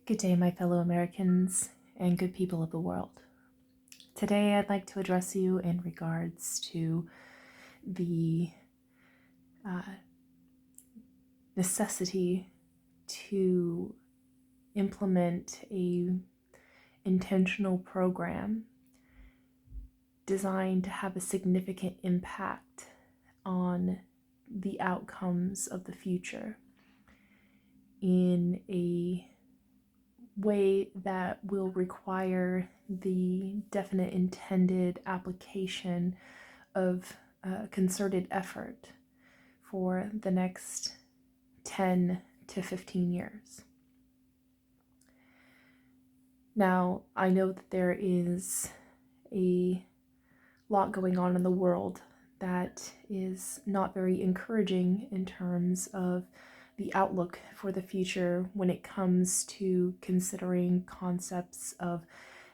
Good day, my fellow Americans and good people of the world. Today, I'd like to address you in regards to the necessity to implement a intentional program designed to have a significant impact on the outcomes of the future in a way that will require the definite intended application of concerted effort for the next 10 to 15 years. Now, I know that there is a lot going on in the world that is not very encouraging in terms of the outlook for the future when it comes to considering concepts of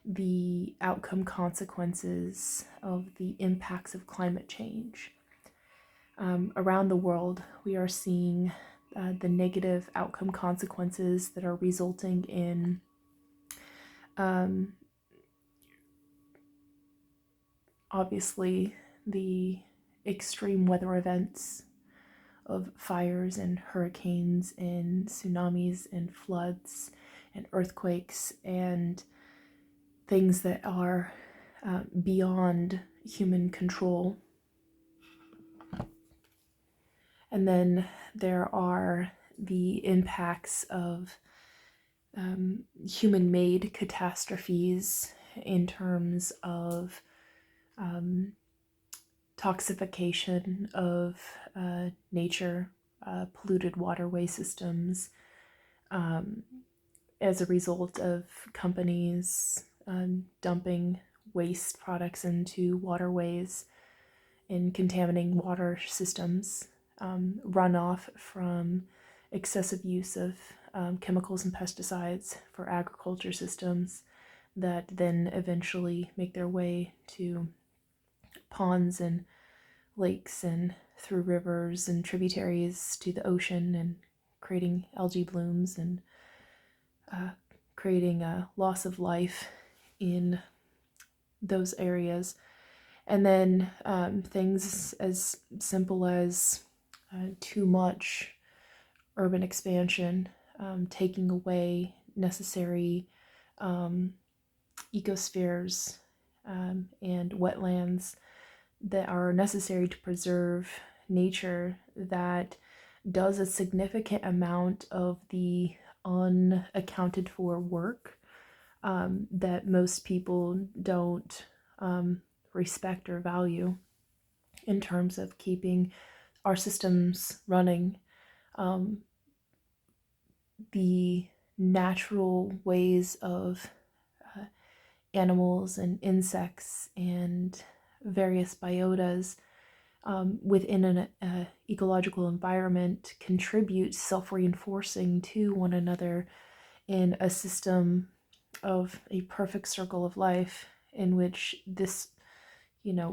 the outcome consequences of the impacts of climate change. Around the world, we are seeing the negative outcome consequences that are resulting in obviously the extreme weather events of fires and hurricanes and tsunamis and floods and earthquakes and things that are beyond human control. And then there are the impacts of human-made catastrophes in terms of toxification of nature, polluted waterway systems, as a result of companies dumping waste products into waterways and contaminating water systems, runoff from excessive use of chemicals and pesticides for agriculture systems that then eventually make their way to ponds and lakes and through rivers and tributaries to the ocean and creating algae blooms and creating a loss of life in those areas. And then things as simple as too much urban expansion, taking away necessary ecospheres and wetlands that are necessary to preserve nature that does a significant amount of the unaccounted for work that most people don't respect or value in terms of keeping our systems running. The natural ways of animals and insects and various biotas within an ecological environment contribute self-reinforcing to one another in a system of a perfect circle of life in which this,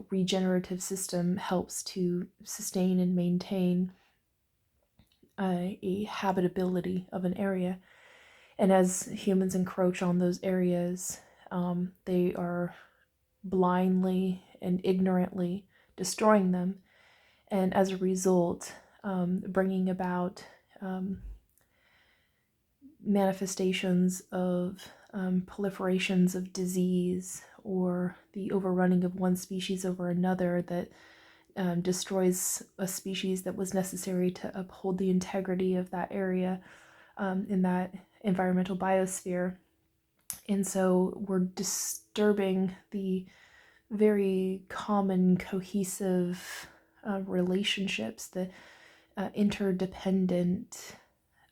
regenerative system helps to sustain and maintain a habitability of an area. And as humans encroach on those areas, they are blindly and ignorantly destroying them, and as a result, bringing about manifestations of proliferations of disease or the overrunning of one species over another that destroys a species that was necessary to uphold the integrity of that area in that environmental biosphere. And so we're disturbing the very common cohesive relationships, the interdependent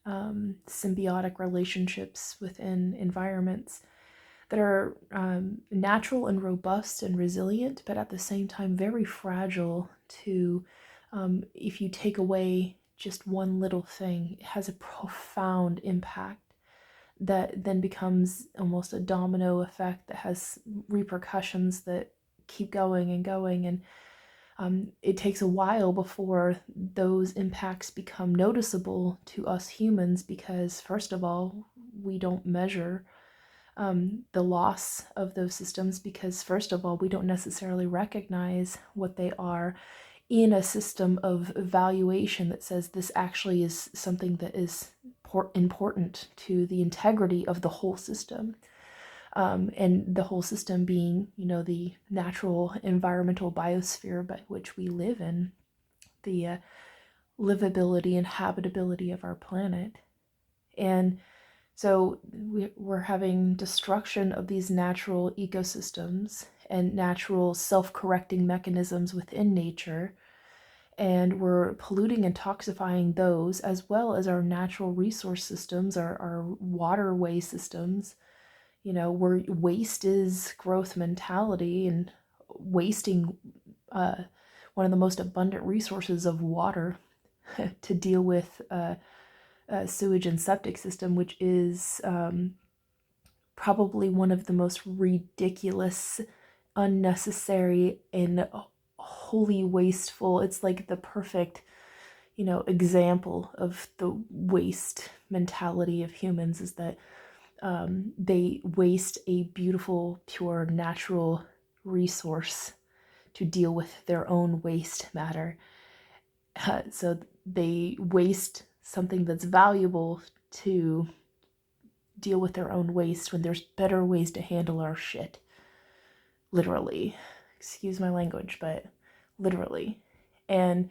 symbiotic relationships within environments that are natural and robust and resilient, but at the same time very fragile to, if you take away just one little thing, it has a profound impact that then becomes almost a domino effect that has repercussions that keep going and going. And It takes a while before those impacts become noticeable to us humans because, first of all, we don't measure the loss of those systems because, first of all, we don't necessarily recognize what they are in a system of evaluation that says this actually is something that is important to the integrity of the whole system. And the whole system being, the natural environmental biosphere by which we live in, the livability and habitability of our planet. And so we're having destruction of these natural ecosystems and natural self-correcting mechanisms within nature. And we're polluting and toxifying those as well as our natural resource systems, our waterway systems. Where waste is growth mentality and wasting one of the most abundant resources of water to deal with sewage and septic system, which is probably one of the most ridiculous, unnecessary, and wholly wasteful. It's like the perfect, example of the waste mentality of humans is that they waste a beautiful, pure, natural resource to deal with their own waste matter. So they waste something that's valuable to deal with their own waste when there's better ways to handle our shit. Literally. Excuse my language, but literally. And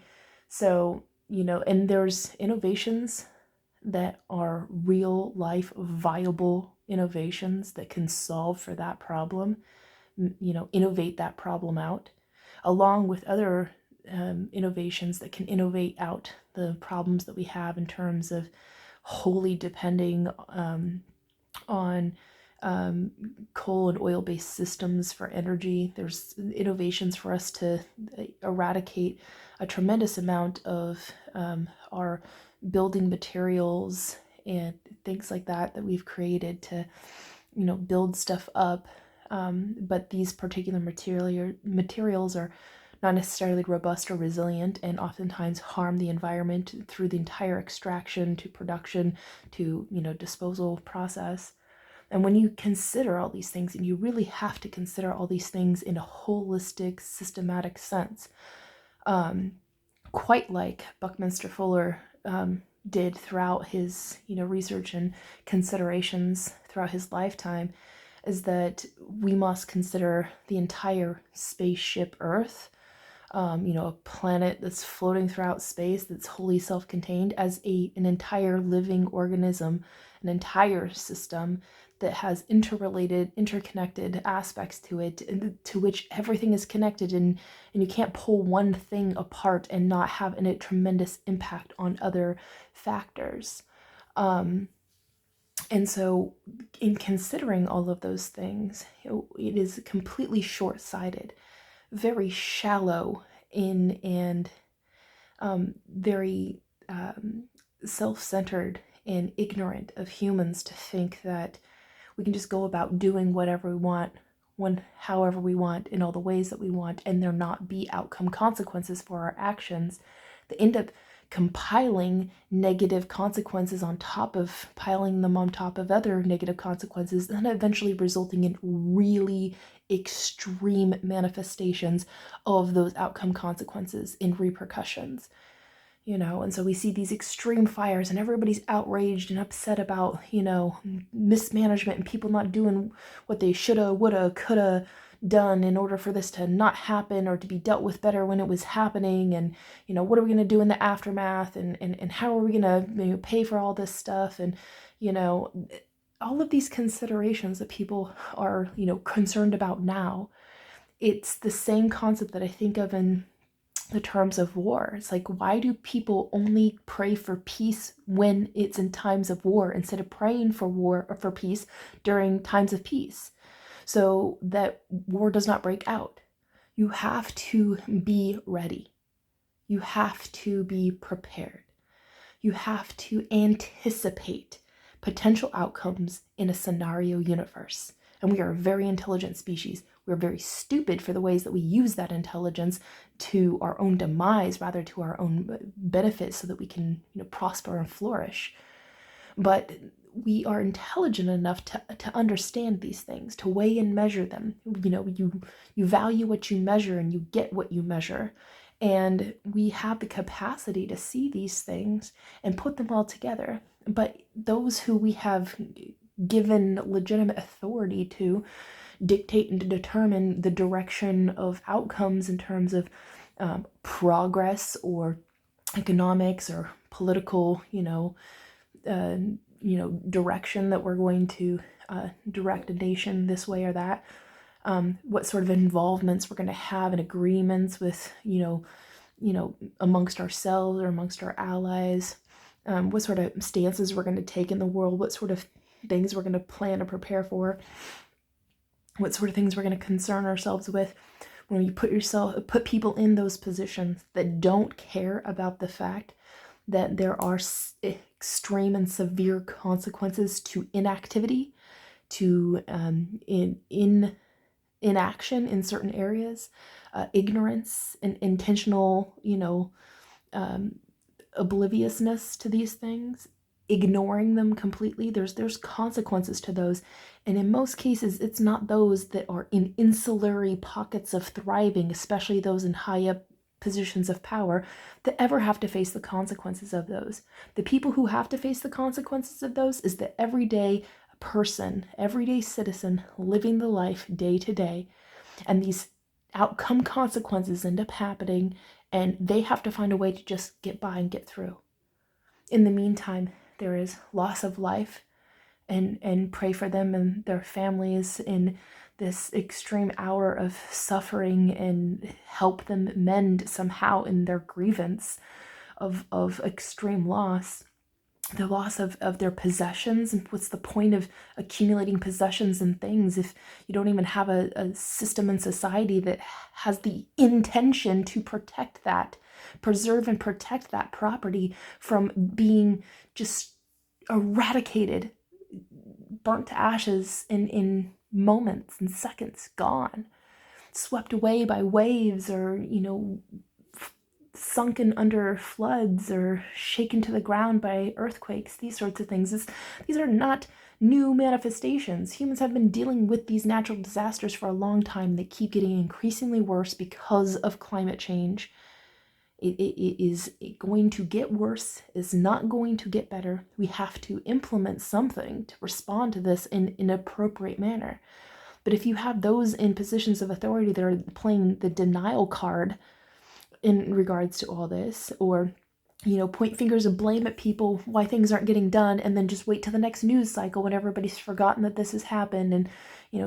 so, and there's innovations that are real life viable innovations that can solve for that problem, innovate that problem out, along with other innovations that can innovate out the problems that we have in terms of wholly depending on coal and oil-based systems for energy. There's innovations for us to eradicate a tremendous amount of our building materials and things like that we've created to, build stuff up. But these particular materials are not necessarily robust or resilient and oftentimes harm the environment through the entire extraction to production to, disposal process. And when you consider all these things, and you really have to consider all these things in a holistic, systematic sense, quite like Buckminster Fuller did throughout his, research and considerations throughout his lifetime, is that we must consider the entire spaceship Earth, a planet that's floating throughout space, that's wholly self-contained, as an entire living organism, an entire system that has interrelated, interconnected aspects to it, to which everything is connected, and you can't pull one thing apart and not have a tremendous impact on other factors. And so in considering all of those things, it is completely short-sighted, very shallow and very self-centered and ignorant of humans to think that we can just go about doing whatever we want, however we want, in all the ways that we want, and there not be outcome consequences for our actions that end up compiling negative consequences on top of piling them on top of other negative consequences, and eventually resulting in really extreme manifestations of those outcome consequences in repercussions. And so we see these extreme fires and everybody's outraged and upset about, mismanagement and people not doing what they shoulda, woulda, coulda done in order for this to not happen or to be dealt with better when it was happening. And, what are we going to do in the aftermath, and how are we going to pay for all this stuff? And, all of these considerations that people are, concerned about now. It's the same concept that I think of in the terms of war. It's like, why do people only pray for peace when it's in times of war instead of praying for war or for peace during times of peace, so that war does not break out? You have to be ready. You have to be prepared. You have to anticipate potential outcomes in a scenario universe. And we are a very intelligent species. We're very stupid for the ways that we use that intelligence to our own demise, rather to our own benefit, so that we can, prosper and flourish. But we are intelligent enough to understand these things, to weigh and measure them. You value what you measure and you get what you measure. And we have the capacity to see these things and put them all together. But those who we have given legitimate authority to dictate and to determine the direction of outcomes in terms of progress or economics or political, direction that we're going to direct a nation this way or that, what sort of involvements we're going to have in agreements with, amongst ourselves or amongst our allies, what sort of stances we're going to take in the world, what sort of things we're going to plan to prepare for, what sort of things we're going to concern ourselves with. When you put people in those positions that don't care about the fact that there are extreme and severe consequences to inactivity, to inaction in certain areas, ignorance and intentional, obliviousness to these things, ignoring them completely. There's consequences to those. And in most cases, it's not those that are in insulary pockets of thriving, especially those in high up positions of power, that ever have to face the consequences of those. The people who have to face the consequences of those is the everyday person, everyday citizen living the life day to day. And these outcome consequences end up happening, and they have to find a way to just get by and get through. In the meantime, there is loss of life, and pray for them and their families in this extreme hour of suffering, and help them mend somehow in their grievance of extreme loss. The loss of their possessions. And what's the point of accumulating possessions and things if you don't even have a system in society that has the intention to protect that, preserve and protect that property from being just eradicated, burnt to ashes in moments and seconds, gone, swept away by waves, or sunken under floods, or shaken to the ground by earthquakes, these sorts of things. These are not new manifestations. Humans have been dealing with these natural disasters for a long time. They keep getting increasingly worse because of climate change. It is going to get worse. It's not going to get better. We have to implement something to respond to this in an appropriate manner. But if you have those in positions of authority that are playing the denial card in regards to all this, or point fingers of blame at people why things aren't getting done, and then just wait till the next news cycle when everybody's forgotten that this has happened, and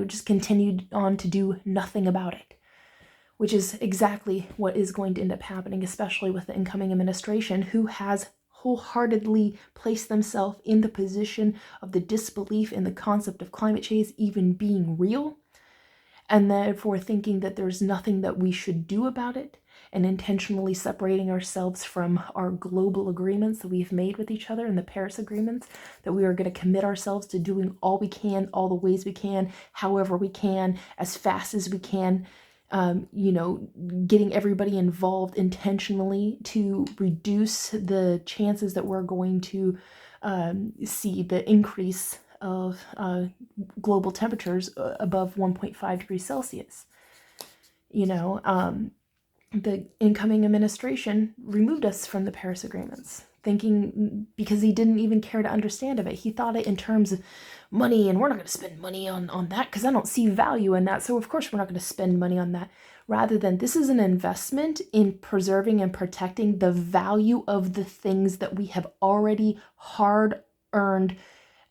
just continued on to do nothing about it, which is exactly what is going to end up happening, especially with the incoming administration, who has wholeheartedly placed themselves in the position of the disbelief in the concept of climate change even being real, and therefore thinking that there's nothing that we should do about it, and intentionally separating ourselves from our global agreements that we've made with each other in the Paris agreements, that we are going to commit ourselves to doing all we can, all the ways we can, however we can, as fast as we can, getting everybody involved intentionally to reduce the chances that we're going to see the increase of global temperatures above 1.5 degrees Celsius. The incoming administration removed us from the Paris agreements, thinking, because he didn't even care to understand of it. He thought it in terms of money, and we're not going to spend money on that because I don't see value in that. So of course we're not going to spend money on that. Rather than, this is an investment in preserving and protecting the value of the things that we have already hard earned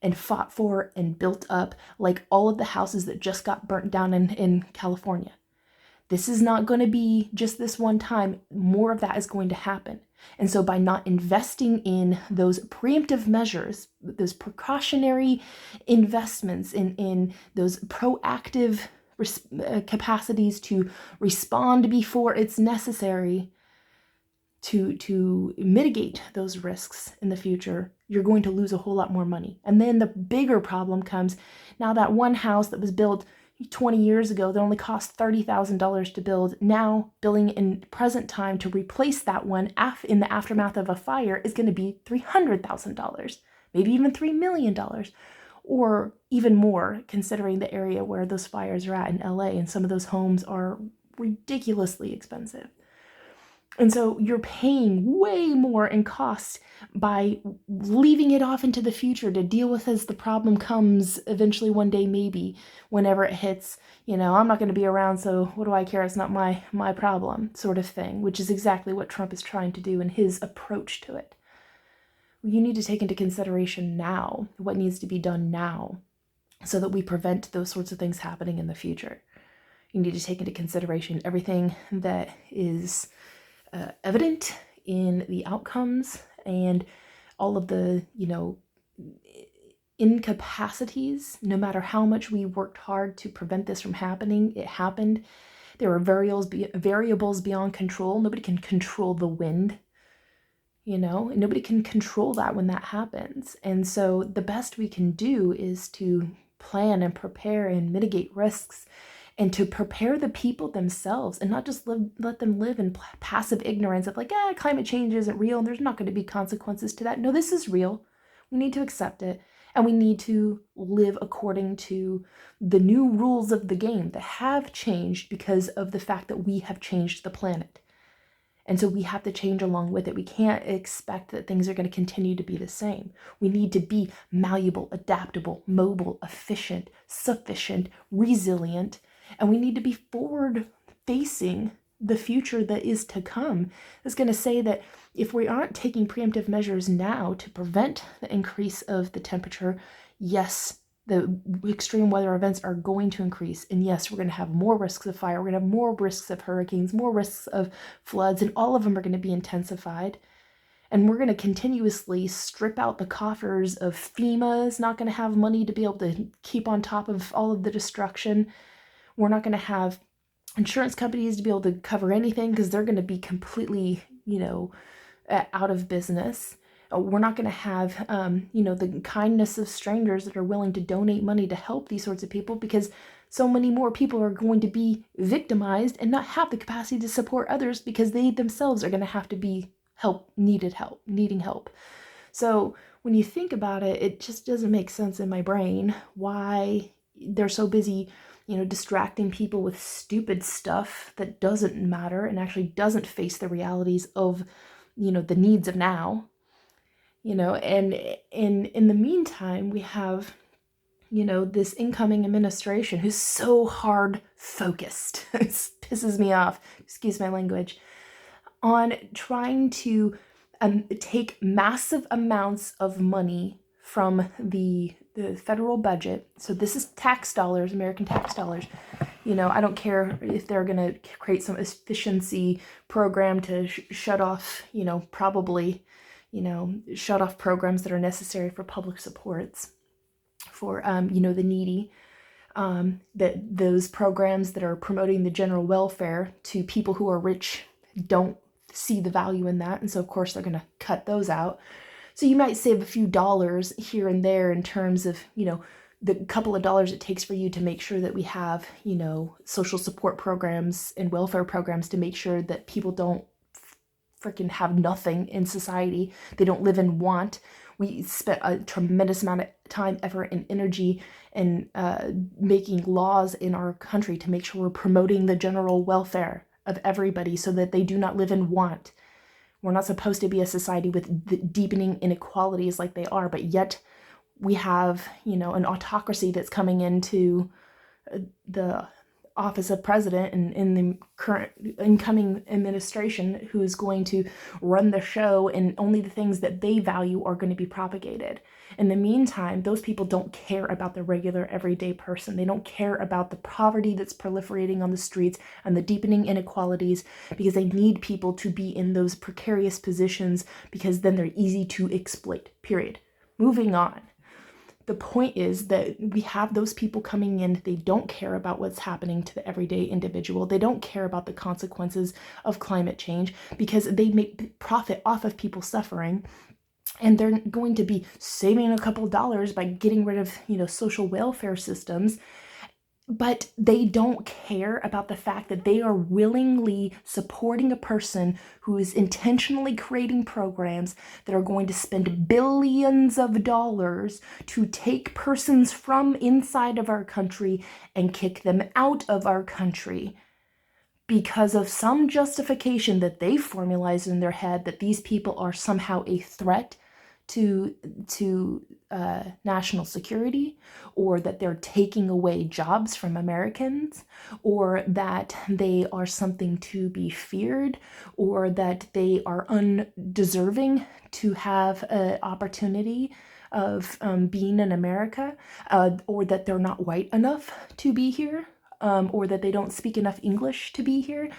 and fought for and built up, like all of the houses that just got burnt down in California. This is not going to be just this one time. More of that is going to happen. And so by not investing in those preemptive measures, those precautionary investments in those proactive capacities to respond before it's necessary to mitigate those risks in the future, you're going to lose a whole lot more money. And then the bigger problem comes now that one house that was built 20 years ago that only cost $30,000 to build, now building in present time to replace that one in the aftermath of a fire is going to be $300,000, maybe even $3 million, or even more considering the area where those fires are at in LA, and some of those homes are ridiculously expensive. And so you're paying way more in cost by leaving it off into the future to deal with as the problem comes eventually one day, maybe whenever it hits, I'm not going to be around, so what do I care? It's not my problem, sort of thing, which is exactly what Trump is trying to do in his approach to it. You need to take into consideration now what needs to be done now so that we prevent those sorts of things happening in the future. You need to take into consideration everything that is evident in the outcomes and all of the, incapacities. No matter how much we worked hard to prevent this from happening, it happened. There are variables beyond control. Nobody can control the wind, nobody can control that when that happens. And so the best we can do is to plan and prepare and mitigate risks, and to prepare the people themselves, and not just let them live in passive ignorance of climate change isn't real and there's not going to be consequences to that. No, this is real. We need to accept it, and we need to live according to the new rules of the game that have changed because of the fact that we have changed the planet. And so we have to change along with it. We can't expect that things are going to continue to be the same. We need to be malleable, adaptable, mobile, efficient, sufficient, resilient, and we need to be forward-facing the future that is to come. It's going to say that if we aren't taking preemptive measures now to prevent the increase of the temperature, yes, the extreme weather events are going to increase. And yes, we're going to have more risks of fire. We're going to have more risks of hurricanes, more risks of floods, and all of them are going to be intensified. And we're going to continuously strip out the coffers of FEMA. Is not going to have money to be able to keep on top of all of the destruction. We're not going to have insurance companies to be able to cover anything because they're going to be completely, out of business. We're not going to have, the kindness of strangers that are willing to donate money to help these sorts of people, because so many more people are going to be victimized and not have the capacity to support others because they themselves are going to have to be needing help. So when you think about it, it just doesn't make sense in my brain why they're so busy distracting people with stupid stuff that doesn't matter and actually doesn't face the realities of, the needs of now, and in the meantime, we have, this incoming administration who's so hard focused, it pisses me off, excuse my language, on trying to take massive amounts of money from the federal budget. So this is tax dollars, American tax dollars. I don't care if they're going to create some efficiency program to shut off, shut off programs that are necessary for public supports for, the needy. That those programs that are promoting the general welfare to people who are rich don't see the value in that. And so, of course, they're going to cut those out. So you might save a few dollars here and there in terms of, the couple of dollars it takes for you to make sure that we have, social support programs and welfare programs to make sure that people don't freaking have nothing in society. They don't live in want. We spent a tremendous amount of time, effort, and energy in making laws in our country to make sure we're promoting the general welfare of everybody so that they do not live in want. We're not supposed to be a society with deepening inequalities like they are, but yet we have, an autocracy that's coming into the office of president and in the current incoming administration who is going to run the show, and only the things that they value are going to be propagated. In the meantime, those people don't care about the regular everyday person. They don't care about the poverty that's proliferating on the streets and the deepening inequalities, because they need people to be in those precarious positions because then they're easy to exploit, period. Moving on. The point is that we have those people coming in. They don't care about what's happening to the everyday individual. They don't care about the consequences of climate change because they make profit off of people suffering. and they're going to be saving a couple dollars by getting rid of, social welfare systems, but they don't care about the fact that they are willingly supporting a person who is intentionally creating programs that are going to spend billions of dollars to take persons from inside of our country and kick them out of our country because of some justification that they formalized in their head that these people are somehow a threat to national security, or that they're taking away jobs from Americans, or that they are something to be feared, or that they are undeserving to have an opportunity of being in America, or that they're not white enough to be here, or that they don't speak enough English to be here.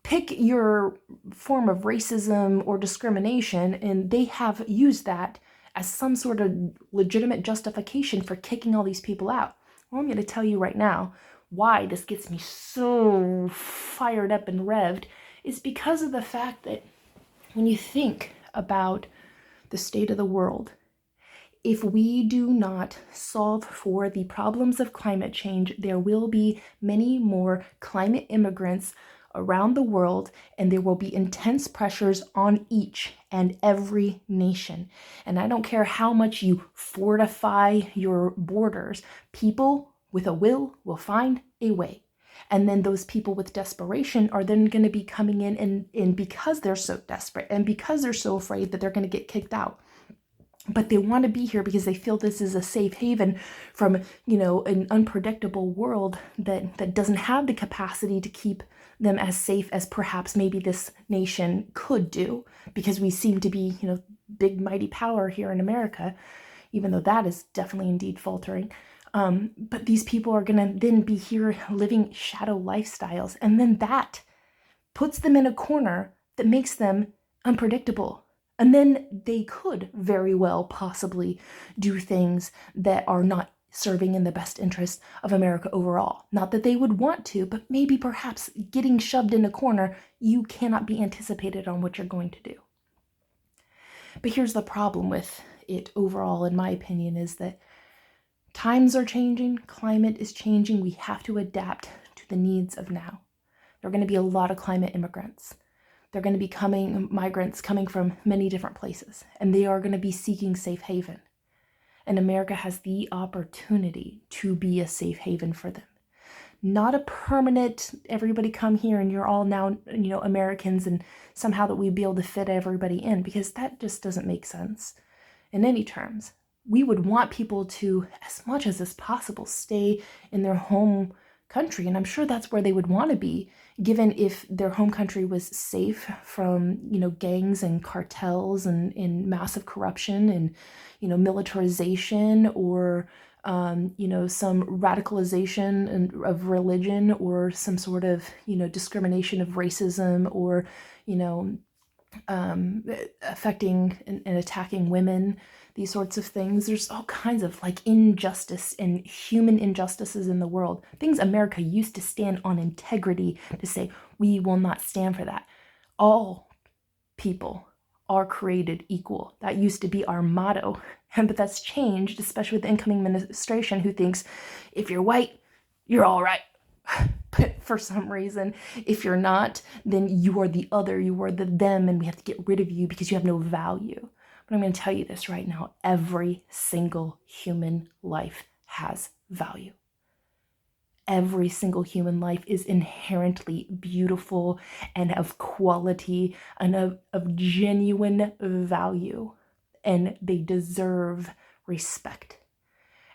Pick your form of racism or discrimination, and they have used that as some sort of legitimate justification for kicking all these people out. Well, I'm going to tell you right now why this gets me so fired up and revved is because of the fact that when you think about the state of the world, if we do not solve for the problems of climate change, there will be many more climate immigrants around the world, and there will be intense pressures on each and every nation. And I don't care how much you fortify your borders, people with a will find a way. And then those people with desperation are then going to be coming in, and because they're so desperate and because they're so afraid that they're going to get kicked out, but they want to be here because they feel this is a safe haven from, an unpredictable world that doesn't have the capacity to keep them as safe as perhaps maybe this nation could do, because we seem to be, big mighty power here in America, even though that is definitely indeed faltering. But these people are going to then be here living shadow lifestyles, and then that puts them in a corner that makes them unpredictable. And then they could very well possibly do things that are not serving in the best interest of America overall. Not that they would want to, but maybe perhaps getting shoved in a corner, you cannot be anticipated on what you're going to do. But here's the problem with it overall, in my opinion, is that times are changing, climate is changing, we have to adapt to the needs of now. There are going to be a lot of climate immigrants. They're going to be migrants coming from many different places, and they are going to be seeking safe haven. And America has the opportunity to be a safe haven for them. Not a permanent, everybody come here and you're all now, Americans, and somehow that we'd be able to fit everybody in, because that just doesn't make sense in any terms. We would want people to, as much as is possible, stay in their home country, and I'm sure that's where they would want to be, given if their home country was safe from, gangs and cartels and massive corruption and, militarization, or, some radicalization of religion, or some sort of, discrimination of racism, or, affecting and attacking women, these sorts of things. There's all kinds of injustice and human injustices in the world. Things America used to stand on integrity to say, we will not stand for that. All people are created equal. That used to be our motto. But that's changed, especially with the incoming administration, who thinks if you're white, you're all right. But for some reason, if you're not, then you are the other, you are the them, and we have to get rid of you because you have no value. But I'm going to tell you this right now. Every single human life has value. Every single human life is inherently beautiful and of quality and of genuine value. And they deserve respect.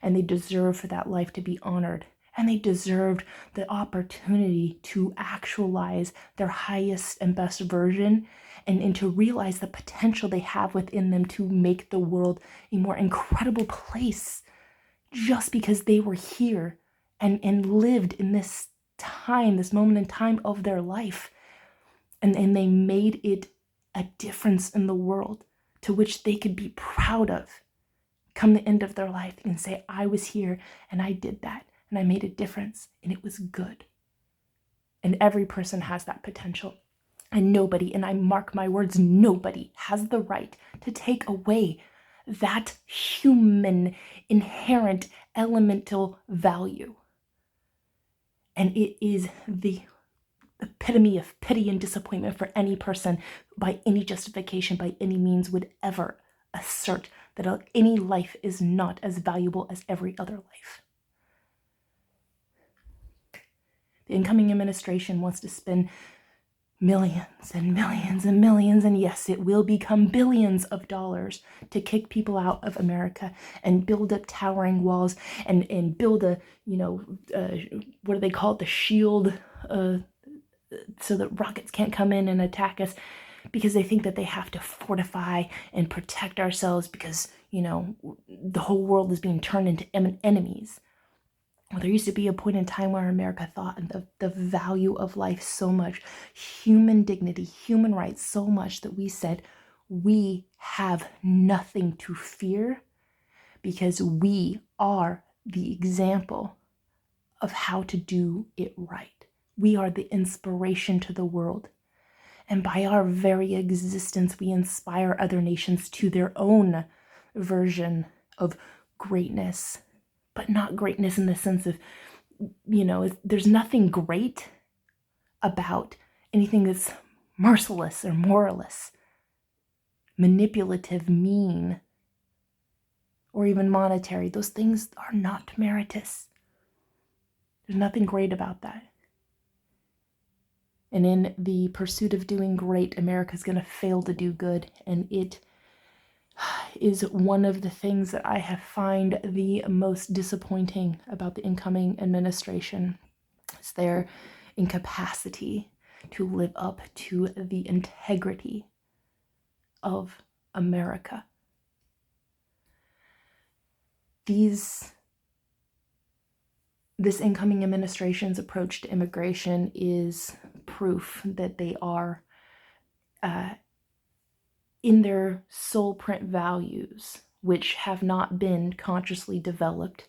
And they deserve for that life to be honored. And they deserved the opportunity to actualize their highest and best version, and to realize the potential they have within them to make the world a more incredible place, just because they were here and lived in this time, this moment in time of their life. And they made it a difference in the world to which they could be proud of. Come the end of their life, they can say, I was here and I did that. And I made a difference, and it was good. And every person has that potential. And nobody, and I mark my words, nobody has the right to take away that human, inherent, elemental value. And it is the epitome of pity and disappointment for any person by any justification, by any means, would ever assert that any life is not as valuable as every other life. The incoming administration wants to spend millions and millions and millions, and yes, it will become billions of dollars to kick people out of America and build up towering walls and build a, what do they call it, the shield, so that rockets can't come in and attack us, because they think that they have to fortify and protect ourselves because, the whole world is being turned into enemies. Well, there used to be a point in time where America thought the value of life so much, human dignity, human rights so much, that we said we have nothing to fear because we are the example of how to do it right. We are the inspiration to the world. And by our very existence, we inspire other nations to their own version of greatness. But not greatness in the sense of, there's nothing great about anything that's merciless or moralist, manipulative, mean, or even monetary. Those things are not meritorious. There's nothing great about that. And in the pursuit of doing great, America's going to fail to do good. And it is one of the things that I have find the most disappointing about the incoming administration. Is their incapacity to live up to the integrity of America. This incoming administration's approach to immigration is proof that they are in their soul print values, which have not been consciously developed,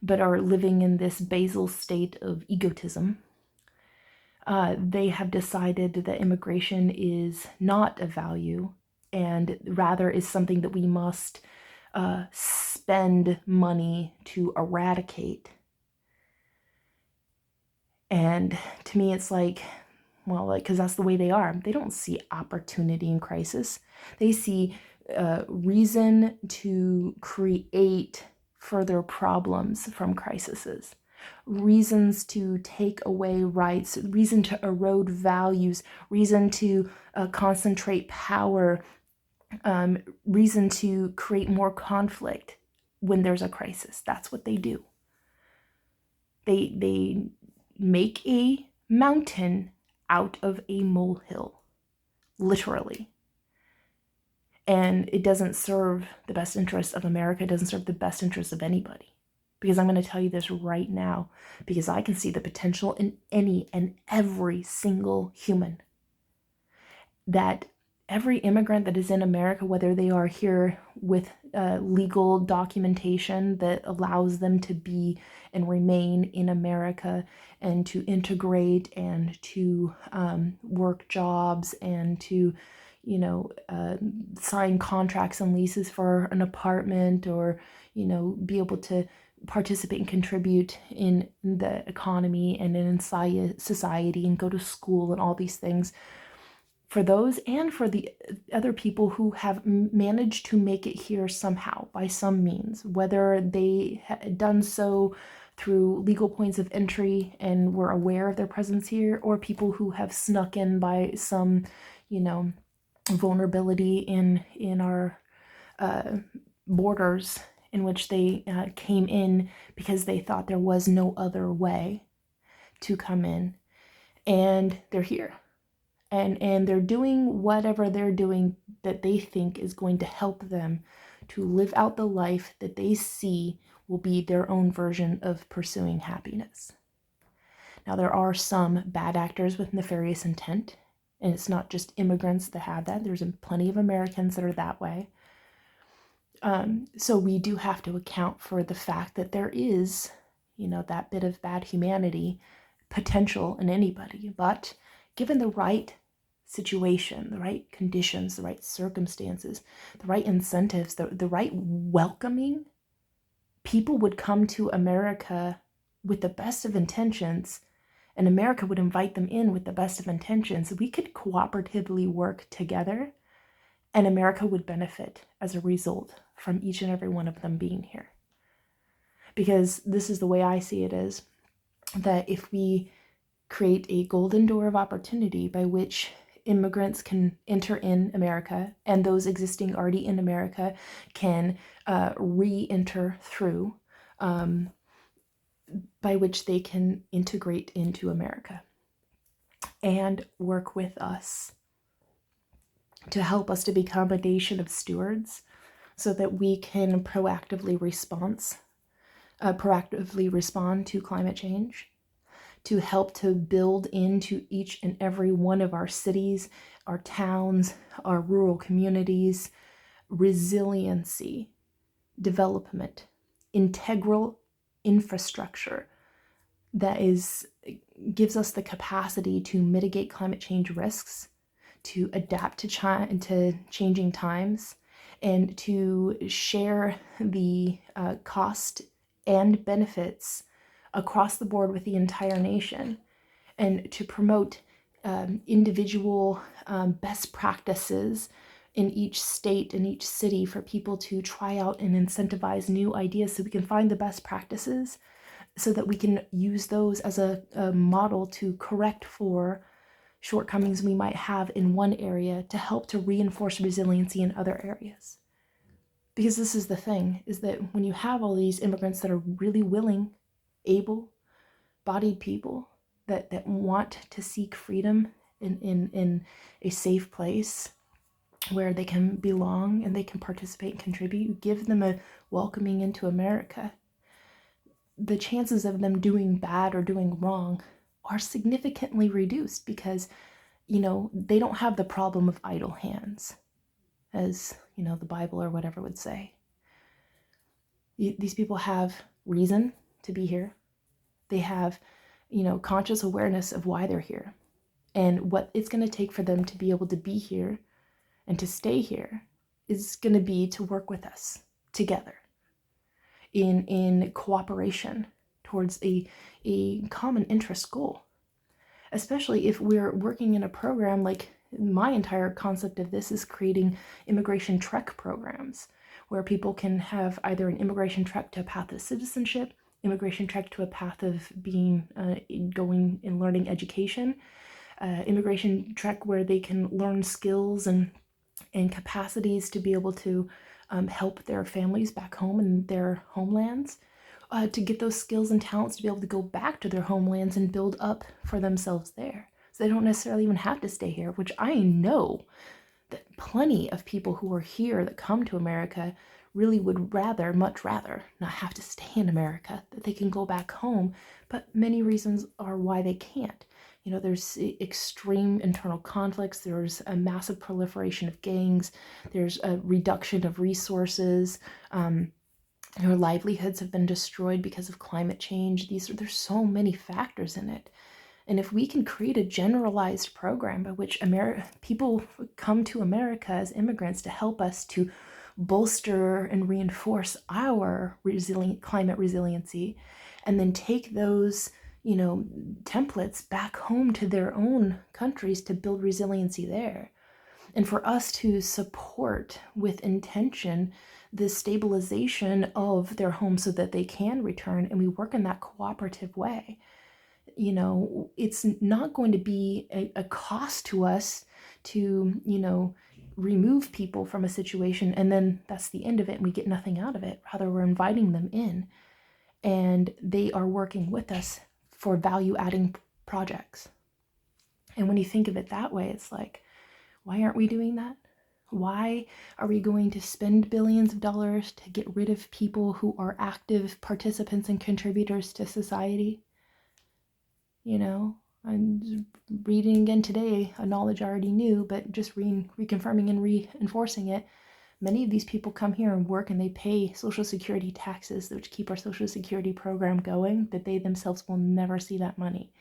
but are living in this basal state of egotism. They have decided that immigration is not a value and rather is something that we must spend money to eradicate. And to me, it's like, because that's the way they are. They don't see opportunity in crisis. They see reason to create further problems from crises, reasons to take away rights, reason to erode values, reason to concentrate power, reason to create more conflict when there's a crisis. That's what they do. They make a mountain out of a molehill, literally. And it doesn't serve the best interests of America. It doesn't serve the best interests of anybody. Because I'm going to tell you this right now, because I can see the potential in any and every single human. That every immigrant that is in America, whether they are here with legal documentation that allows them to be and remain in America and to integrate and to work jobs and to, sign contracts and leases for an apartment or, be able to participate and contribute in the economy and in society and go to school and all these things. For those and for the other people who have managed to make it here somehow, by some means, whether they had done so through legal points of entry and were aware of their presence here, or people who have snuck in by some, vulnerability in our borders, in which they came in because they thought there was no other way to come in, and they're here. And they're doing whatever they're doing that they think is going to help them to live out the life that they see will be their own version of pursuing happiness. Now, there are some bad actors with nefarious intent, and it's not just immigrants that have that. There's plenty of Americans that are that way. So we do have to account for the fact that there is, that bit of bad humanity potential in anybody. But given the right situation, the right conditions, the right circumstances, the right incentives, the right welcoming, people would come to America with the best of intentions, and America would invite them in with the best of intentions. We could cooperatively work together, and America would benefit as a result from each and every one of them being here. Because this is the way I see it, is that if we create a golden door of opportunity by which immigrants can enter in America, and those existing already in America can re-enter through, by which they can integrate into America and work with us to help us to become a nation of stewards, so that we can proactively respond to climate change, to help to build into each and every one of our cities, our towns, our rural communities, resiliency, development, integral infrastructure that gives us the capacity to mitigate climate change risks, to adapt to changing times, and to share the cost and benefits across the board with the entire nation, and to promote individual best practices in each state and each city for people to try out and incentivize new ideas, so we can find the best practices, so that we can use those as a model to correct for shortcomings we might have in one area, to help to reinforce resiliency in other areas. Because this is the thing, is that when you have all these immigrants that are really willing, able-bodied people that want to seek freedom in a safe place where they can belong and they can participate and contribute, you give them a welcoming into America, the chances of them doing bad or doing wrong are significantly reduced, because, they don't have the problem of idle hands, as, the Bible or whatever would say. These people have reason to be here. They have, conscious awareness of why they're here, and what it's going to take for them to be able to be here and to stay here is going to be to work with us together in cooperation towards a common interest goal. Especially if we're working in a program, like my entire concept of this is creating immigration trek programs, where people can have either an immigration trek to a path of citizenship, immigration trek to a path of being going and learning education, immigration trek where they can learn skills and capacities to be able to help their families back home in their homelands, to get those skills and talents to be able to go back to their homelands and build up for themselves there. So they don't necessarily even have to stay here, which I know that plenty of people who are here that come to America really would much rather not have to stay in America, that they can go back home, but many reasons are why they can't. There's extreme internal conflicts, there's a massive proliferation of gangs, there's a reduction of resources, their livelihoods have been destroyed because of climate change. There's so many factors in it. And if we can create a generalized program by which people come to America as immigrants to help us to bolster and reinforce our climate resiliency, and then take those, templates back home to their own countries to build resiliency there, and for us to support with intention the stabilization of their home so that they can return, and we work in that cooperative way, it's not going to be a cost to us to, remove people from a situation and then that's the end of it and we get nothing out of it. Rather, we're inviting them in and they are working with us for value-adding projects. And when you think of it that way, it's like, why aren't we doing that? Why are we going to spend billions of dollars to get rid of people who are active participants and contributors to society? I'm reading again today a knowledge I already knew, but just reconfirming and reinforcing it. Many of these people come here and work and they pay Social Security taxes, which keep our Social Security program going, that they themselves will never see that money.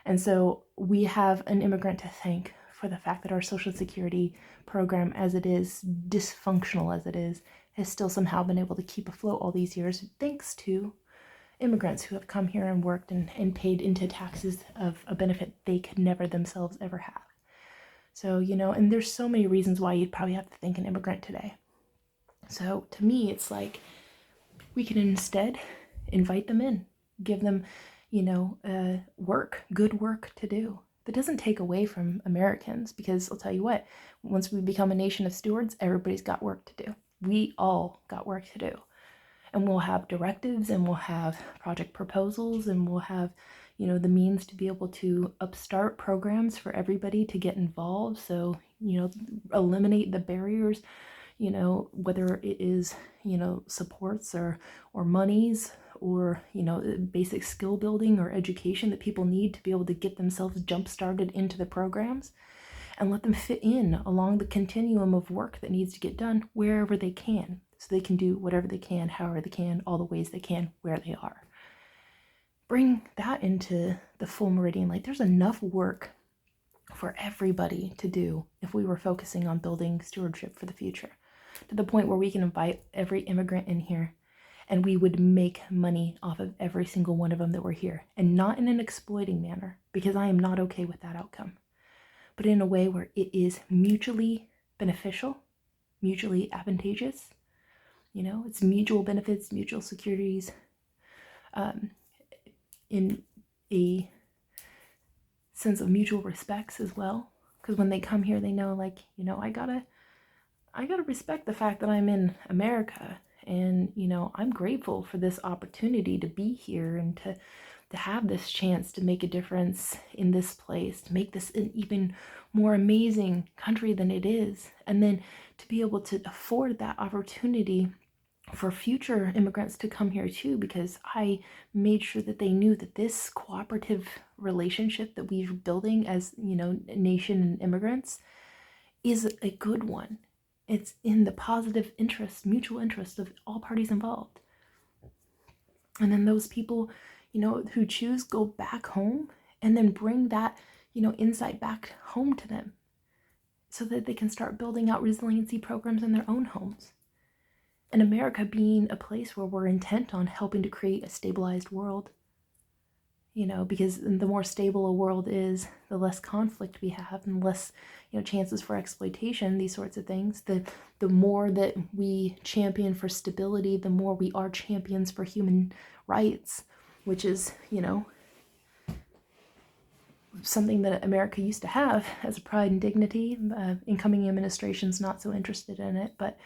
And so we have an immigrant to thank for the fact that our Social Security program, as it is, dysfunctional as it is, has still somehow been able to keep afloat all these years thanks to immigrants who have come here and worked and paid into taxes of a benefit they could never themselves ever have. So, and there's so many reasons why you'd probably have to thank an immigrant today. So to me, it's like we can instead invite them in, give them, good work to do. That doesn't take away from Americans, because I'll tell you what, once we become a nation of stewards, everybody's got work to do. We all got work to do. And we'll have directives, and we'll have project proposals, and we'll have, the means to be able to upstart programs for everybody to get involved. So, eliminate the barriers, whether it is, supports or monies or, basic skill building or education that people need to be able to get themselves jump started into the programs, and let them fit in along the continuum of work that needs to get done wherever they can. So they can do whatever they can, however they can, all the ways they can, where they are. Bring that into the full meridian. Like, there's enough work for everybody to do if we were focusing on building stewardship for the future, to the point where we can invite every immigrant in here and we would make money off of every single one of them that were here, and not in an exploiting manner, because I am not okay with that outcome, but in a way where it is mutually beneficial, mutually advantageous. It's mutual benefits, mutual securities, in a sense of mutual respects as well. Because when they come here, they know, I gotta respect the fact that I'm in America, and I'm grateful for this opportunity to be here and to have this chance to make a difference in this place, to make this an even more amazing country than it is, and then to be able to afford that opportunity for future immigrants to come here too, because I made sure that they knew that this cooperative relationship that we're building as, nation and immigrants is a good one. It's in the positive interest, mutual interest of all parties involved. And then those people, who choose, go back home and then bring that, insight back home to them, so that they can start building out resiliency programs in their own homes. And America being a place where we're intent on helping to create a stabilized world, because the more stable a world is, the less conflict we have, and less, chances for exploitation, these sorts of things. The more that we champion for stability, the more we are champions for human rights, which is, something that America used to have as a pride and dignity. Incoming administration's not so interested in it, but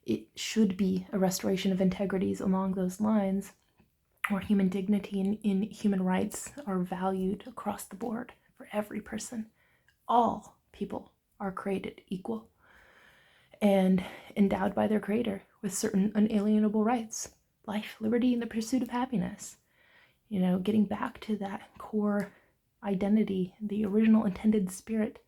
it should be a restoration of integrities along those lines, where human dignity and human rights are valued across the board for every person. All people are created equal and endowed by their creator with certain unalienable rights: life, liberty, and the pursuit of happiness. Getting back to that core identity, the original intended spirit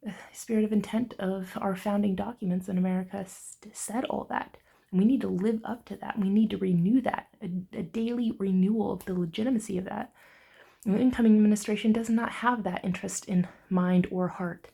of intent of our founding documents in America said all that. And we need to live up to that. We need to renew that, a daily renewal of the legitimacy of that. And the incoming administration does not have that interest in mind or heart.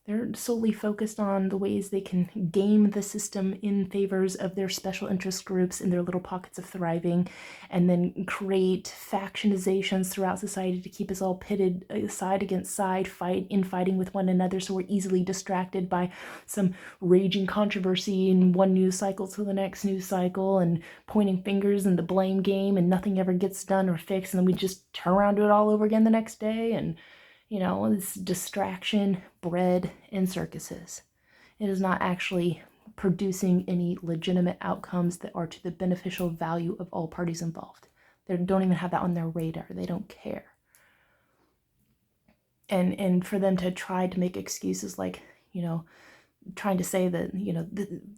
They're solely focused on the ways they can game the system in favors of their special interest groups in their little pockets of thriving, and then create factionizations throughout society to keep us all pitted side against side, fighting with one another, so we're easily distracted by some raging controversy in one news cycle to the next news cycle, and pointing fingers in the blame game, and nothing ever gets done or fixed, and then we just turn around and do it all over again the next day. And it's distraction, bread, and circuses. It is not actually producing any legitimate outcomes that are to the beneficial value of all parties involved. They don't even have that on their radar. They don't care. And for them to try to make excuses like, trying to say that,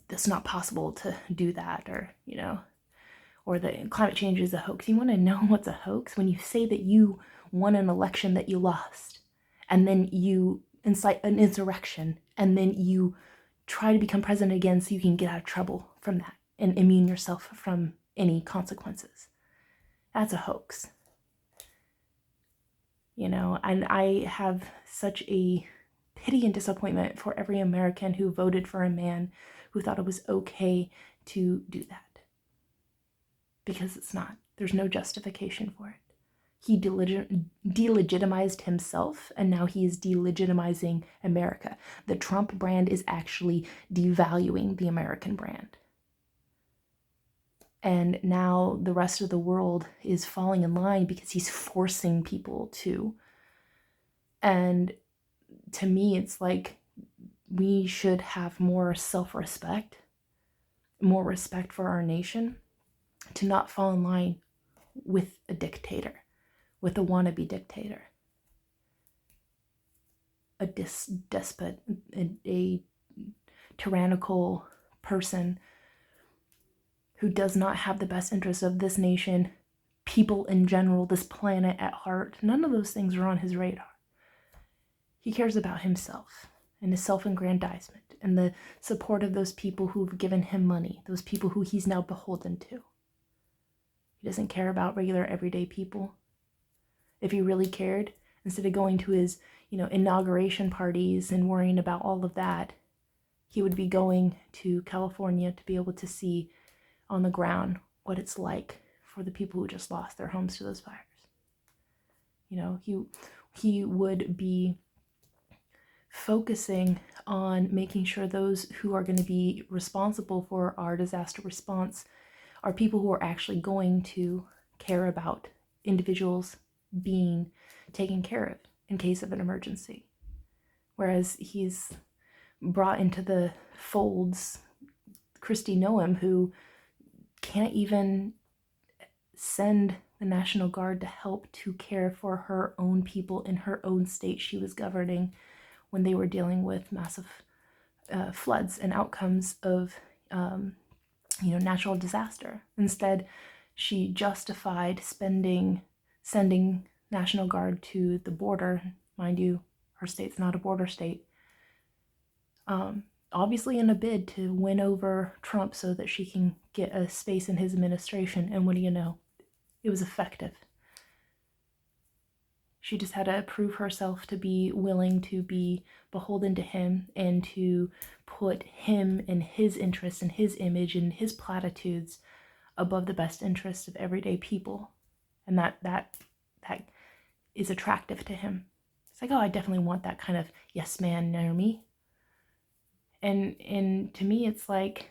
it's not possible to do that, or that climate change is a hoax. You want to know what's a hoax? When you say that you won an election that you lost, and then you incite an insurrection, and then you try to become president again so you can get out of trouble from that and immune yourself from any consequences. That's a hoax. And I have such a pity and disappointment for every American who voted for a man who thought it was okay to do that. Because it's not. There's no justification for it. He delegitimized himself, and now he is delegitimizing America. The Trump brand is actually devaluing the American brand. And now the rest of the world is falling in line because he's forcing people to. And to me, it's like we should have more self-respect, more respect for our nation, to not fall in line with a dictator, with a wannabe dictator, a despot, a tyrannical person who does not have the best interests of this nation, people in general, this planet at heart. None of those things are on his radar. He cares about himself and his self-aggrandizement and the support of those people who've given him money, those people who he's now beholden to. He doesn't care about regular everyday people. If he really cared, instead of going to his, inauguration parties and worrying about all of that, he would be going to California to be able to see on the ground what it's like for the people who just lost their homes to those fires. He would be focusing on making sure those who are going to be responsible for our disaster response are people who are actually going to care about individuals being taken care of in case of an emergency. Whereas he's brought into the folds Kristi Noem, who can't even send the National Guard to help to care for her own people in her own state she was governing when they were dealing with massive floods and outcomes of natural disaster. Instead, she justified sending National Guard to the border. Mind you, her state's not a border state. Obviously in a bid to win over Trump so that she can get a space in his administration. And what do you know? It was effective. She just had to prove herself to be willing to be beholden to him and to put him and his interests and his image and his platitudes above the best interests of everyday people. And that is attractive to him. It's like, oh, I definitely want that kind of yes man near me. And to me, it's like,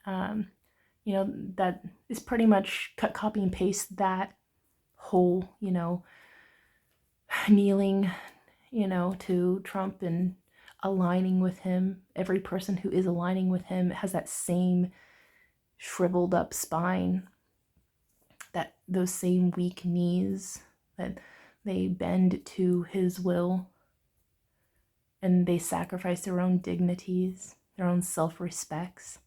that is pretty much cut, copy, and paste that whole, kneeling, to Trump and aligning with him. Every person who is aligning with him has that same shriveled up spine, those same weak knees, that they bend to his will. And they sacrifice their own dignities, their own self-respects,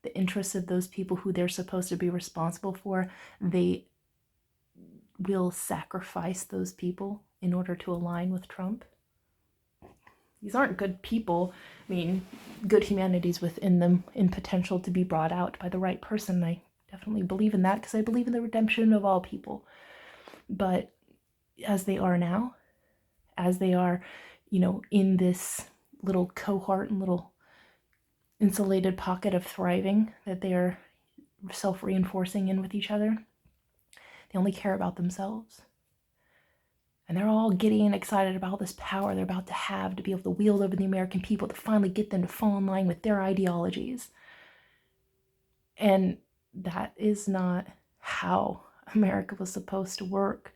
the interests of those people who they're supposed to be responsible for. They will sacrifice those people in order to align with Trump. These aren't good people. I mean, good humanities within them in potential to be brought out by the right person. I definitely believe in that because I believe in the redemption of all people. But as they are now, as they are in this little cohort and little insulated pocket of thriving that they are self-reinforcing in with each other, they only care about themselves. And they're all giddy and excited about this power they're about to have to be able to wield over the American people, to finally get them to fall in line with their ideologies. And that is not how America was supposed to work.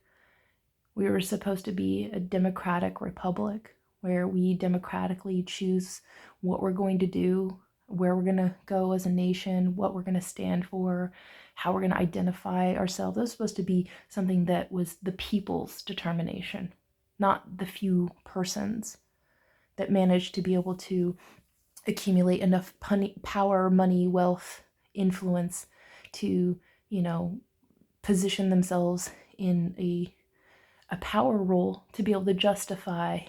We were supposed to be a democratic republic where we democratically choose what we're going to do, where we're going to go as a nation, what we're going to stand for, how we're going to identify ourselves. That was supposed to be something that was the people's determination, not the few persons that managed to be able to accumulate enough power, money, wealth, influence to, position themselves in a power role to be able to justify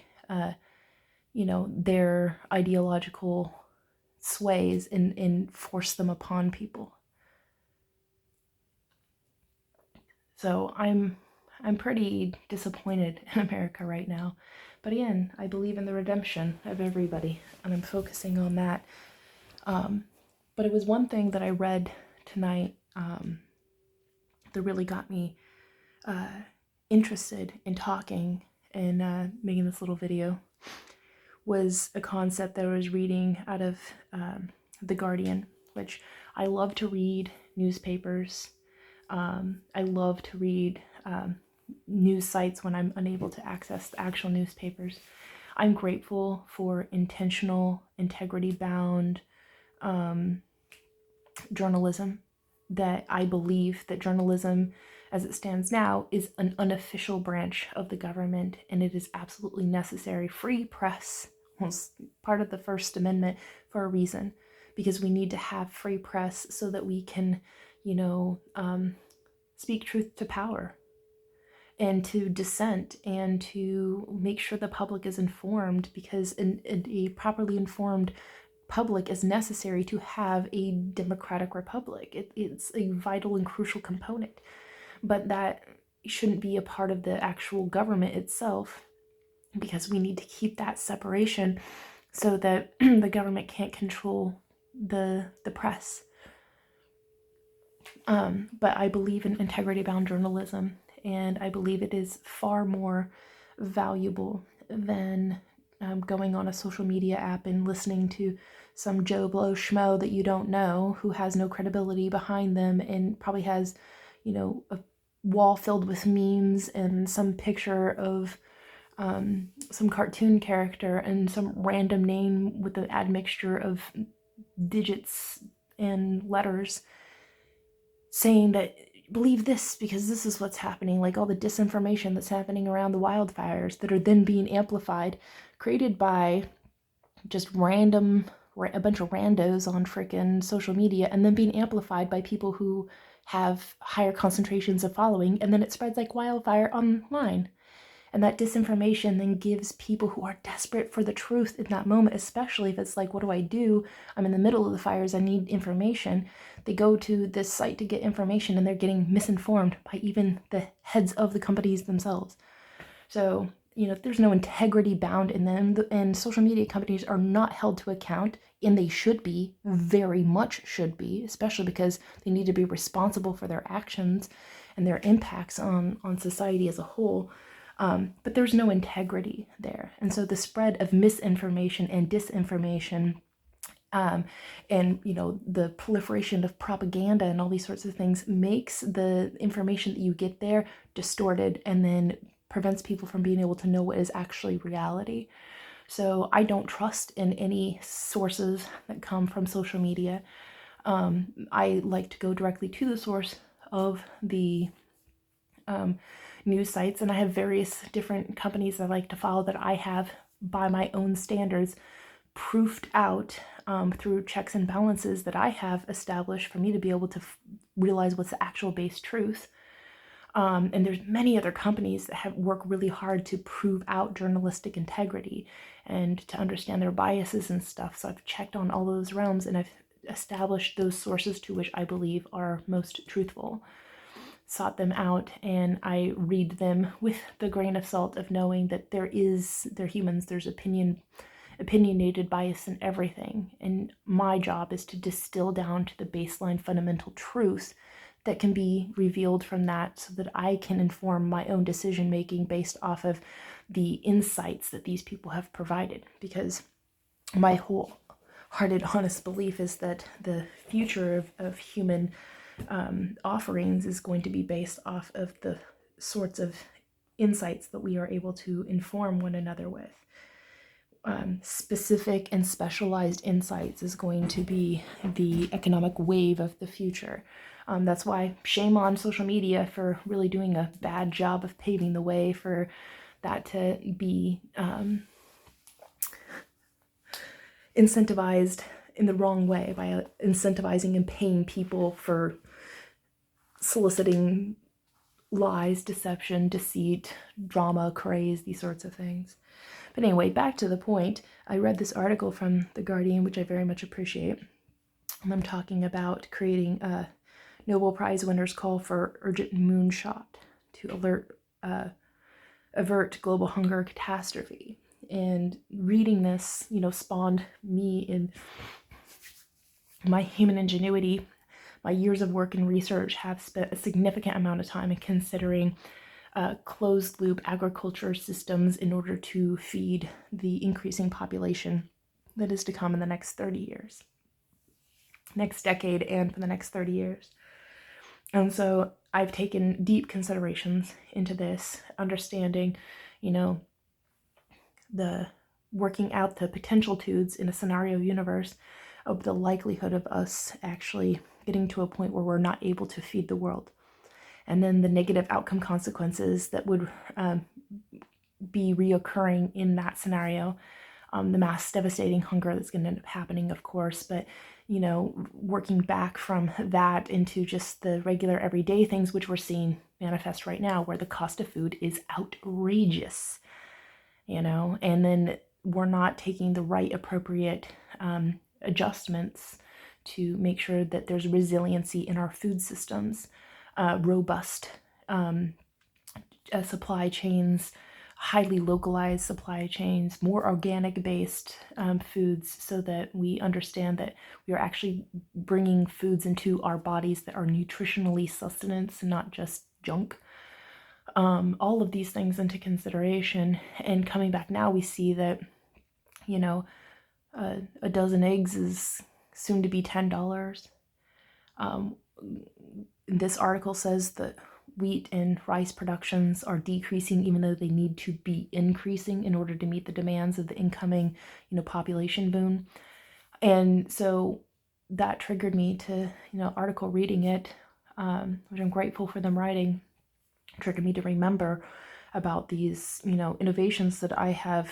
their ideological sways and force them upon people. So I'm I'm pretty disappointed in America right now. But again, I believe in the redemption of everybody, and I'm focusing on that. But it was one thing that I read tonight that really got me interested in talking and making this little video, was a concept that I was reading out of The Guardian, which I love to read newspapers. I love to read news sites when I'm unable to access the actual newspapers. I'm grateful for intentional, integrity-bound journalism, that I believe that journalism, as it stands now, is an unofficial branch of the government, and it is absolutely necessary. Free press was part of the First Amendment for a reason, because we need to have free press so that we can, speak truth to power, and to dissent, and to make sure the public is informed, because a properly informed public is necessary to have a democratic republic. It's a vital and crucial component, but that shouldn't be a part of the actual government itself, because we need to keep that separation so that the government can't control the press. But I believe in integrity-bound journalism, and I believe it is far more valuable than going on a social media app and listening to some Joe Blow schmo that you don't know, who has no credibility behind them and probably has, a wall filled with memes and some picture of some cartoon character and some random name with an admixture of digits and letters, saying that believe this because this is what's happening, like all the disinformation that's happening around the wildfires that are then being amplified, created by just a bunch of randos on frickin' social media, and then being amplified by people who have higher concentrations of following, and then it spreads like wildfire online. And that disinformation then gives people who are desperate for the truth in that moment, especially if it's like, what do I do? I'm in the middle of the fires, I need information. They go to this site to get information, and they're getting misinformed by even the heads of the companies themselves. So, there's no integrity bound in them, and social media companies are not held to account, and they should be, very much should be, especially because they need to be responsible for their actions and their impacts on society as a whole. But there's no integrity there. And so the spread of misinformation and disinformation, and, the proliferation of propaganda and all these sorts of things makes the information that you get there distorted, and then prevents people from being able to know what is actually reality. So I don't trust in any sources that come from social media. I like to go directly to the source of the news sites, and I have various different companies I like to follow that I have, by my own standards, proofed out through checks and balances that I have established for me to be able to realize what's the actual base truth. And there's many other companies that have worked really hard to prove out journalistic integrity and to understand their biases and stuff. So I've checked on all those realms, and I've established those sources to which I believe are most truthful, sought them out, and I read them with the grain of salt of knowing that they're humans, there's opinionated bias in everything. And my job is to distill down to the baseline fundamental truth that can be revealed from that, so that I can inform my own decision making based off of the insights that these people have provided. Because my wholehearted, honest belief is that the future of human offerings is going to be based off of the sorts of insights that we are able to inform one another with. Specific and specialized insights is going to be the economic wave of the future. That's why shame on social media for really doing a bad job of paving the way for that to be incentivized in the wrong way, by incentivizing and paying people for soliciting lies, deception, deceit, drama, craze, these sorts of things. But anyway, back to the point. I read this article from The Guardian, which I very much appreciate. And I'm talking about creating a Nobel Prize winners call for urgent moonshot to alert avert global hunger catastrophe. And reading this, spawned me in my human ingenuity. My years of work and research have spent a significant amount of time in considering closed loop agriculture systems in order to feed the increasing population that is to come in the next 30 years, next decade, and for the next 30 years. And so I've taken deep considerations into this, understanding, the working out the potentialitudes in a scenario universe of the likelihood of us actually getting to a point where we're not able to feed the world. And then the negative outcome consequences that would be reoccurring in that scenario. The mass devastating hunger that's going to end up happening, of course, but working back from that into just the regular everyday things which we're seeing manifest right now, where the cost of food is outrageous, and then we're not taking the right appropriate adjustments to make sure that there's resiliency in our food systems, robust supply chains, highly localized supply chains, more organic based foods, so that we understand that we are actually bringing foods into our bodies that are nutritionally sustenance, not just junk. All of these things into consideration, and coming back now, we see that a dozen eggs is soon to be $10. This article says that wheat and rice productions are decreasing, even though they need to be increasing in order to meet the demands of the incoming, population boom. And so that triggered me to, article reading it, which I'm grateful for them writing, triggered me to remember about these, innovations that I have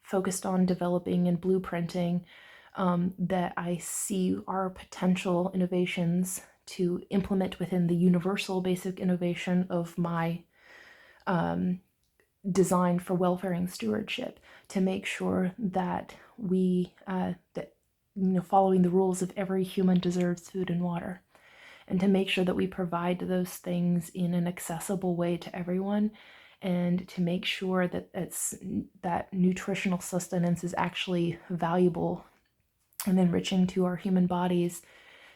focused on developing and blueprinting, that I see are potential innovations to implement within the universal basic innovation of my design for welfare and stewardship, to make sure that we, following the rules of every human deserves food and water, and to make sure that we provide those things in an accessible way to everyone, and to make sure that that nutritional sustenance is actually valuable and enriching to our human bodies,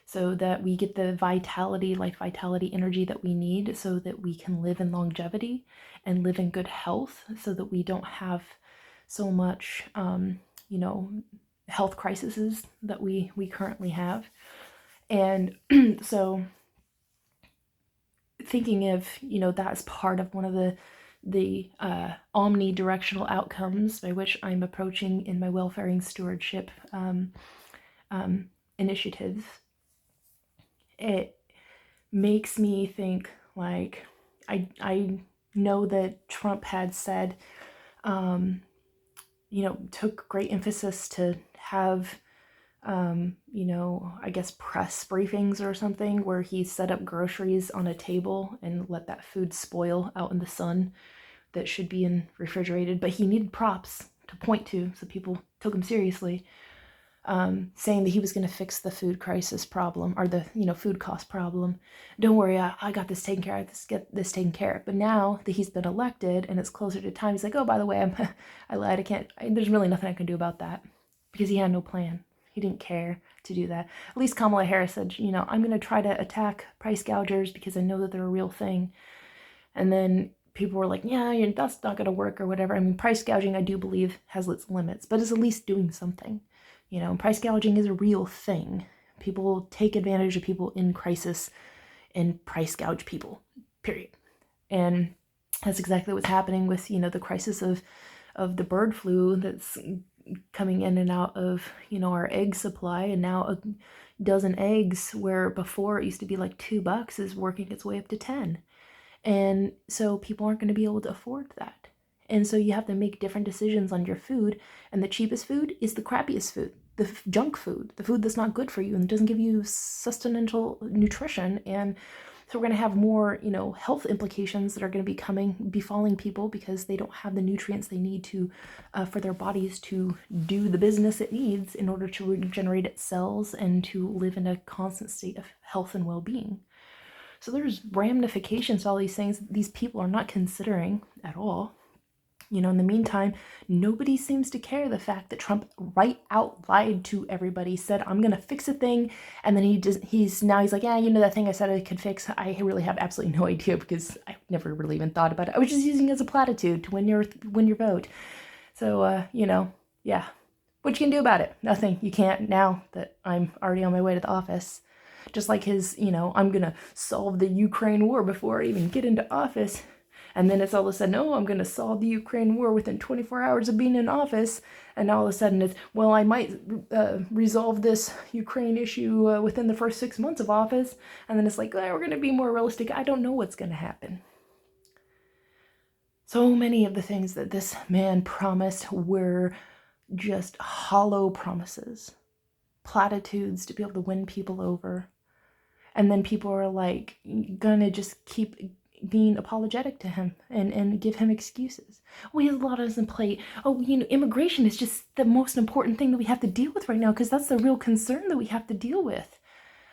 so that we get the vitality, life vitality energy that we need, so that we can live in longevity and live in good health, so that we don't have so much, health crises that we currently have. And so thinking of, that's part of one of the omnidirectional outcomes by which I'm approaching in my welfare and stewardship initiatives. It makes me think, like, I know that Trump had said, took great emphasis to have, I guess press briefings or something, where he set up groceries on a table and let that food spoil out in the sun that should be in refrigerated, but he needed props to point to, so people took him seriously. Saying that he was going to fix the food crisis problem, or the food cost problem. Don't worry, I got this taken care of. Get this taken care of. But now that he's been elected and it's closer to time, he's like, oh, by the way, I lied. There's really nothing I can do about that, because he had no plan. He didn't care to do that. At least Kamala Harris said, I'm going to try to attack price gougers because I know that they're a real thing. And then people were like, yeah, that's not going to work or whatever. I mean, price gouging, I do believe, has its limits, but it's at least doing something. Price gouging is a real thing. People take advantage of people in crisis and price gouge people, period. And that's exactly what's happening with, the crisis of the bird flu that's coming in and out of, our egg supply. And now a dozen eggs, where before it used to be like $2, is working its way up to 10. And so people aren't going to be able to afford that. And so you have to make different decisions on your food. And the cheapest food is the crappiest food, the junk food, the food that's not good for you and doesn't give you sustainable nutrition. And so we're going to have more, health implications that are going to be befalling people, because they don't have the nutrients they need to, for their bodies to do the business it needs in order to regenerate its cells and to live in a constant state of health and well-being. So there's ramifications to all these things these people are not considering at all. In the meantime, nobody seems to care the fact that Trump right out lied to everybody, said, I'm going to fix a thing. And then he's like, yeah, that thing I said I could fix, I really have absolutely no idea because I never really even thought about it. I was just using it as a platitude to win your vote. So, yeah. What you can do about it? Nothing. You can't now that I'm already on my way to the office. Just like his, I'm going to solve the Ukraine war before I even get into office. And then it's all of a sudden, oh, I'm going to solve the Ukraine war within 24 hours of being in office. And all of a sudden it's, well, I might resolve this Ukraine issue within the first 6 months of office. And then it's like, we're going to be more realistic. I don't know what's going to happen. So many of the things that this man promised were just hollow promises, platitudes to be able to win people over. And then people are like, gonna just keep being apologetic to him and give him excuses. Oh, he has a lot on his plate. Oh, immigration is just the most important thing that we have to deal with right now because that's the real concern that we have to deal with.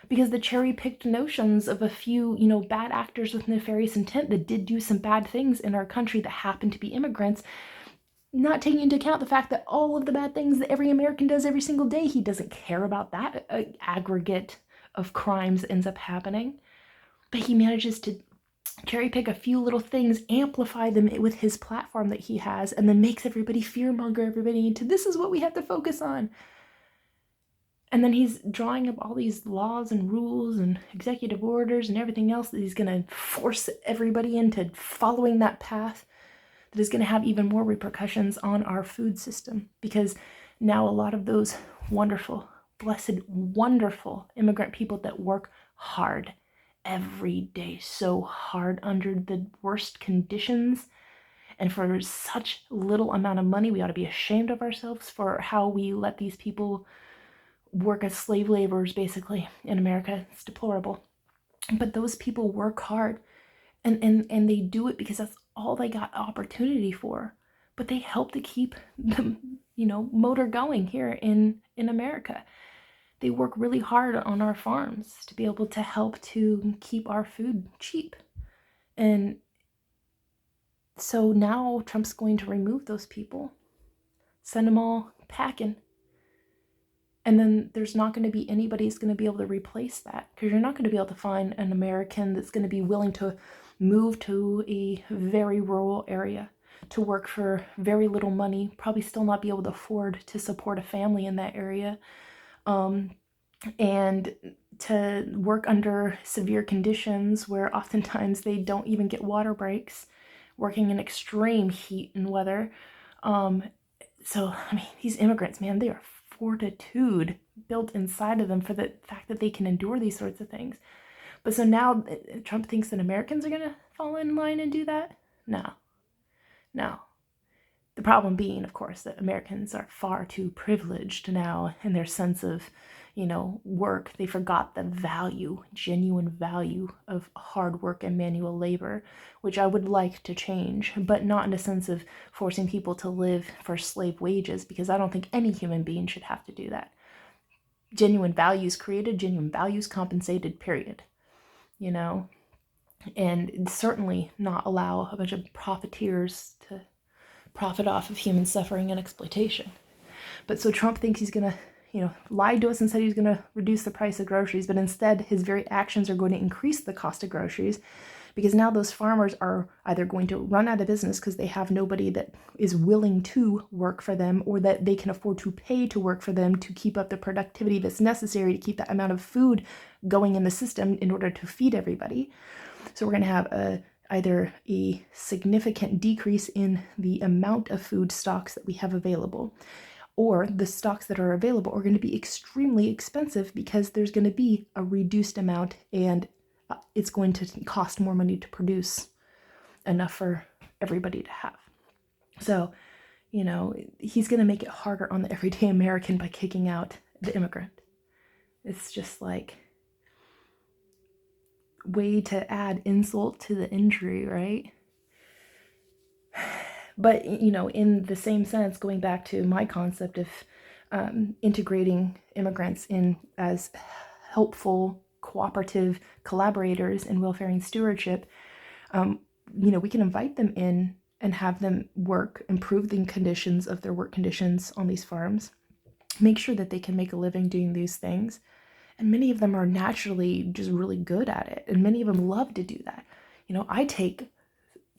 Because the cherry-picked notions of a few, bad actors with nefarious intent that did do some bad things in our country that happened to be immigrants, not taking into account the fact that all of the bad things that every American does every single day, he doesn't care about that aggregate of crimes that ends up happening. But he manages to cherry pick a few little things, amplify them with his platform that he has, and then makes everybody fearmonger everybody into this is what we have to focus on. And then he's drawing up all these laws and rules and executive orders and everything else that he's going to force everybody into following that path that is going to have even more repercussions on our food system. Because now a lot of those wonderful, blessed, wonderful immigrant people that work hard every day, so hard under the worst conditions, and for such little amount of money, we ought to be ashamed of ourselves for how we let these people work as slave laborers, basically, in America. It's deplorable. But those people work hard, and they do it because that's all they got opportunity for. But they help to keep the, motor going here in America. They work really hard on our farms to be able to help to keep our food cheap. And so now Trump's going to remove those people, send them all packing. And then there's not going to be anybody who's going to be able to replace that, because you're not going to be able to find an American that's going to be willing to move to a very rural area to work for very little money, probably still not be able to afford to support a family in that area, and to work under severe conditions where oftentimes they don't even get water breaks, working in extreme heat and weather. So, these immigrants, man, they are fortitude built inside of them for the fact that they can endure these sorts of things. But so now Trump thinks that Americans are going to fall in line and do that? No. The problem being, of course, that Americans are far too privileged now in their sense of, work. They forgot the value, genuine value of hard work and manual labor, which I would like to change, but not in a sense of forcing people to live for slave wages, because I don't think any human being should have to do that. Genuine values created, genuine values compensated, period. And certainly not allow a bunch of profiteers to profit off of human suffering and exploitation. But so Trump thinks he's going to, lied to us and said he was going to reduce the price of groceries, but instead his very actions are going to increase the cost of groceries, because now those farmers are either going to run out of business because they have nobody that is willing to work for them, or that they can afford to pay to work for them to keep up the productivity that's necessary to keep that amount of food going in the system in order to feed everybody. So we're going to have either a significant decrease in the amount of food stocks that we have available, or the stocks that are available are going to be extremely expensive because there's going to be a reduced amount, and it's going to cost more money to produce enough for everybody to have. So, he's going to make it harder on the everyday American by kicking out the immigrant. It's just like way to add insult to the injury, right? But, in the same sense, going back to my concept of integrating immigrants in as helpful cooperative collaborators in welfare and stewardship, we can invite them in and have them work, improve the conditions of their work conditions on these farms, make sure that they can make a living doing these things. And many of them are naturally just really good at it. And many of them love to do that. I take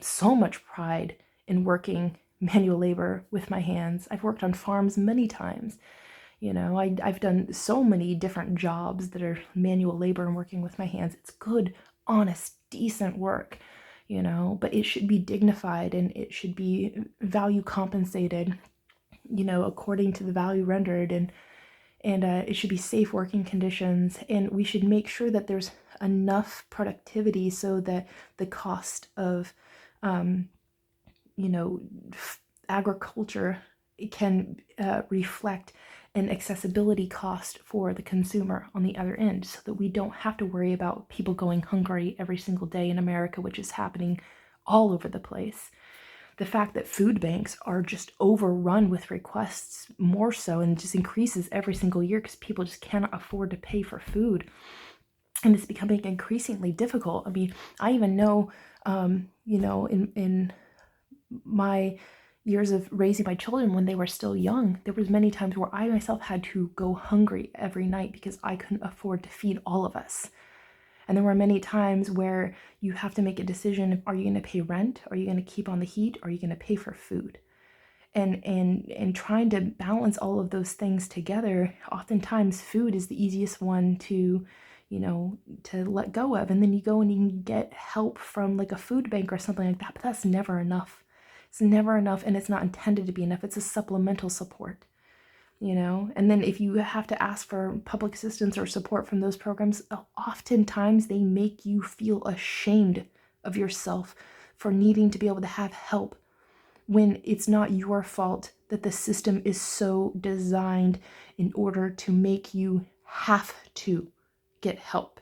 so much pride in working manual labor with my hands. I've worked on farms many times. I've done so many different jobs that are manual labor and working with my hands. It's good, honest, decent work, but it should be dignified and it should be value compensated, according to the value rendered, and it should be safe working conditions. And we should make sure that there's enough productivity so that the cost of, agriculture can reflect an accessibility cost for the consumer on the other end, so that we don't have to worry about people going hungry every single day in America, which is happening all over the place. The fact that food banks are just overrun with requests more so, and just increases every single year because people just cannot afford to pay for food. And it's becoming increasingly difficult. I mean, I even know, in my years of raising my children when they were still young, there was many times where I myself had to go hungry every night because I couldn't afford to feed all of us. And there were many times where you have to make a decision: are you going to pay rent? Are you going to keep on the heat? Or are you going to pay for food? And trying to balance all of those things together, oftentimes food is the easiest one to let go of. And then you go and you can get help from like a food bank or something like that, but that's never enough. It's never enough, and it's not intended to be enough. It's a supplemental support, And then if you have to ask for public assistance or support from those programs, oftentimes they make you feel ashamed of yourself for needing to be able to have help, when it's not your fault that the system is so designed in order to make you have to get help.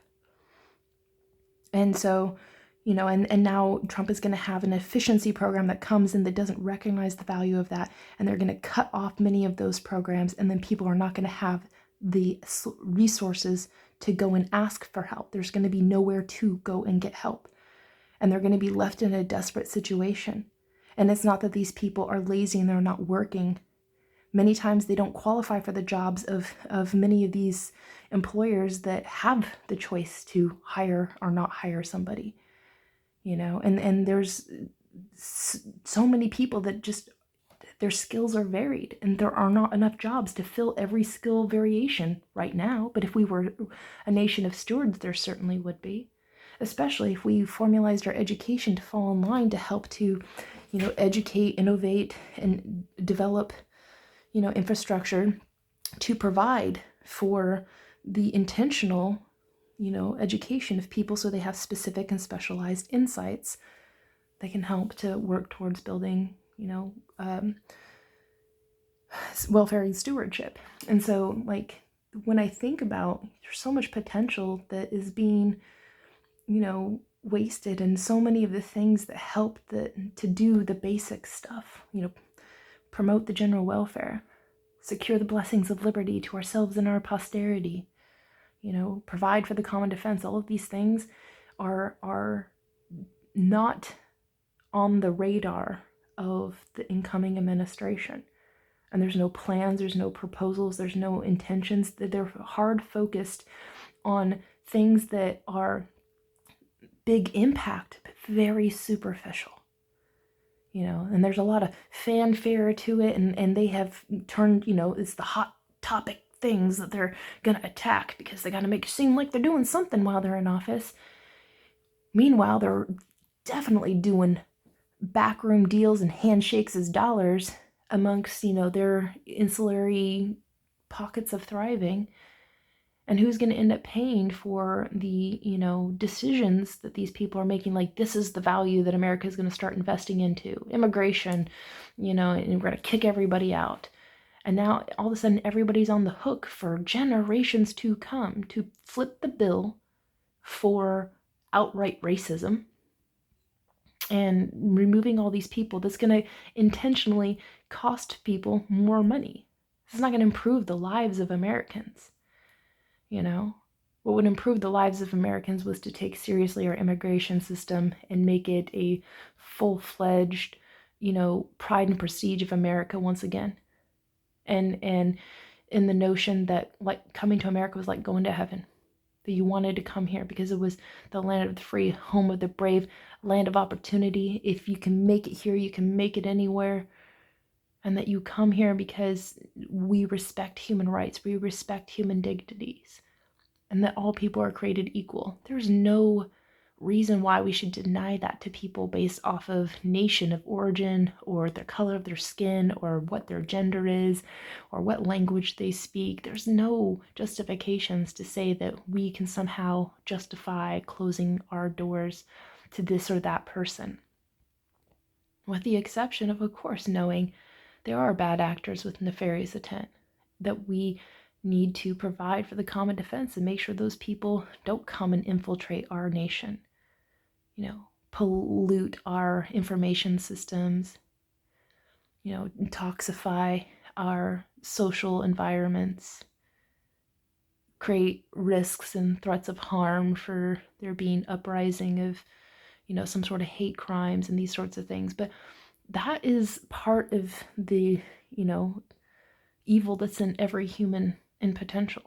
And so, and now Trump is going to have an efficiency program that comes in that doesn't recognize the value of that. And they're going to cut off many of those programs. And then people are not going to have the resources to go and ask for help. There's going to be nowhere to go and get help. And they're going to be left in a desperate situation. And it's not that these people are lazy and they're not working. Many times they don't qualify for the jobs of many of these employers that have the choice to hire or not hire somebody, and there's so many people that just, their skills are varied, and there are not enough jobs to fill every skill variation right now. But if we were a nation of stewards, there certainly would be, especially if we formalized our education to fall in line to help to, educate, innovate, and develop infrastructure to provide for the intentional, education of people, so they have specific and specialized insights that can help to work towards building, welfare and stewardship. And so, like, when I think about, there's so much potential that is being, wasted, and so many of the things that help to do the basic stuff, promote the general welfare, secure the blessings of liberty to ourselves and our posterity, provide for the common defense. All of these things are not on the radar of the incoming administration. And there's no plans, there's no proposals, there's no intentions. They're hard focused on things that are big impact, but very superficial. And there's a lot of fanfare to it, and they have turned, it's the hot topic things that they're going to attack because they got to make it seem like they're doing something while they're in office. Meanwhile, they're definitely doing backroom deals and handshakes as dollars amongst, their insulary pockets of thriving. And who's going to end up paying for the, decisions that these people are making? Like, this is the value that America is going to start investing into. Immigration, and we're going to kick everybody out. And now, all of a sudden, everybody's on the hook for generations to come to flip the bill for outright racism and removing all these people. That's going to intentionally cost people more money. This is not going to improve the lives of Americans. What would improve the lives of Americans was to take seriously our immigration system and make it a full-fledged, pride and prestige of America once again. And in the notion that like coming to America was like going to heaven. That you wanted to come here because it was the land of the free, home of the brave, land of opportunity. If you can make it here, you can make it anywhere. And that you come here because we respect human rights, we respect human dignities, and that all people are created equal. There's no reason why we should deny that to people based off of nation of origin or the color of their skin or what their gender is or what language they speak. There's no justifications to say that we can somehow justify closing our doors to this or that person. With the exception of course, knowing there are bad actors with nefarious intent, that we need to provide for the common defense and make sure those people don't come and infiltrate our nation, pollute our information systems, toxify our social environments, create risks and threats of harm for there being uprising of, some sort of hate crimes and these sorts of things. But that is part of the, evil that's in every human in potential.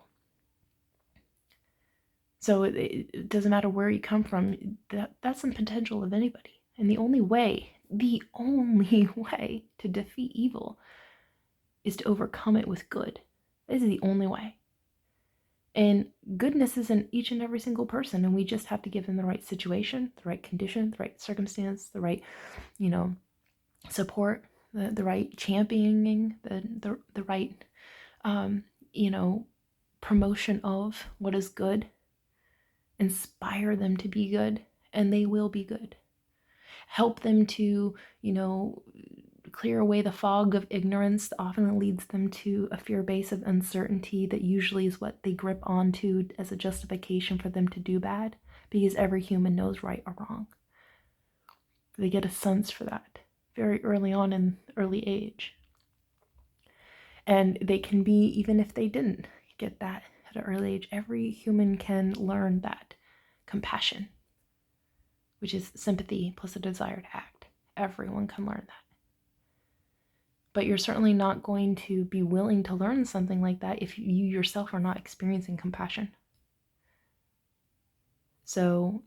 So it doesn't matter where you come from, that's the potential of anybody. And the only way to defeat evil is to overcome it with good. This is the only way. And goodness is in each and every single person, and we just have to give them the right situation, the right condition, the right circumstance, the right, support, the right championing, the right, promotion of what is good. Inspire them to be good, and they will be good. Help them to, clear away the fog of ignorance that often leads them to a fear base of uncertainty that usually is what they grip onto as a justification for them to do bad, because every human knows right or wrong. They get a sense for that very early on in early age. And they can be, even if they didn't get that at an early age, every human can learn that compassion, which is sympathy plus a desire to act. Everyone can learn that. But you're certainly not going to be willing to learn something like that if you yourself are not experiencing compassion. So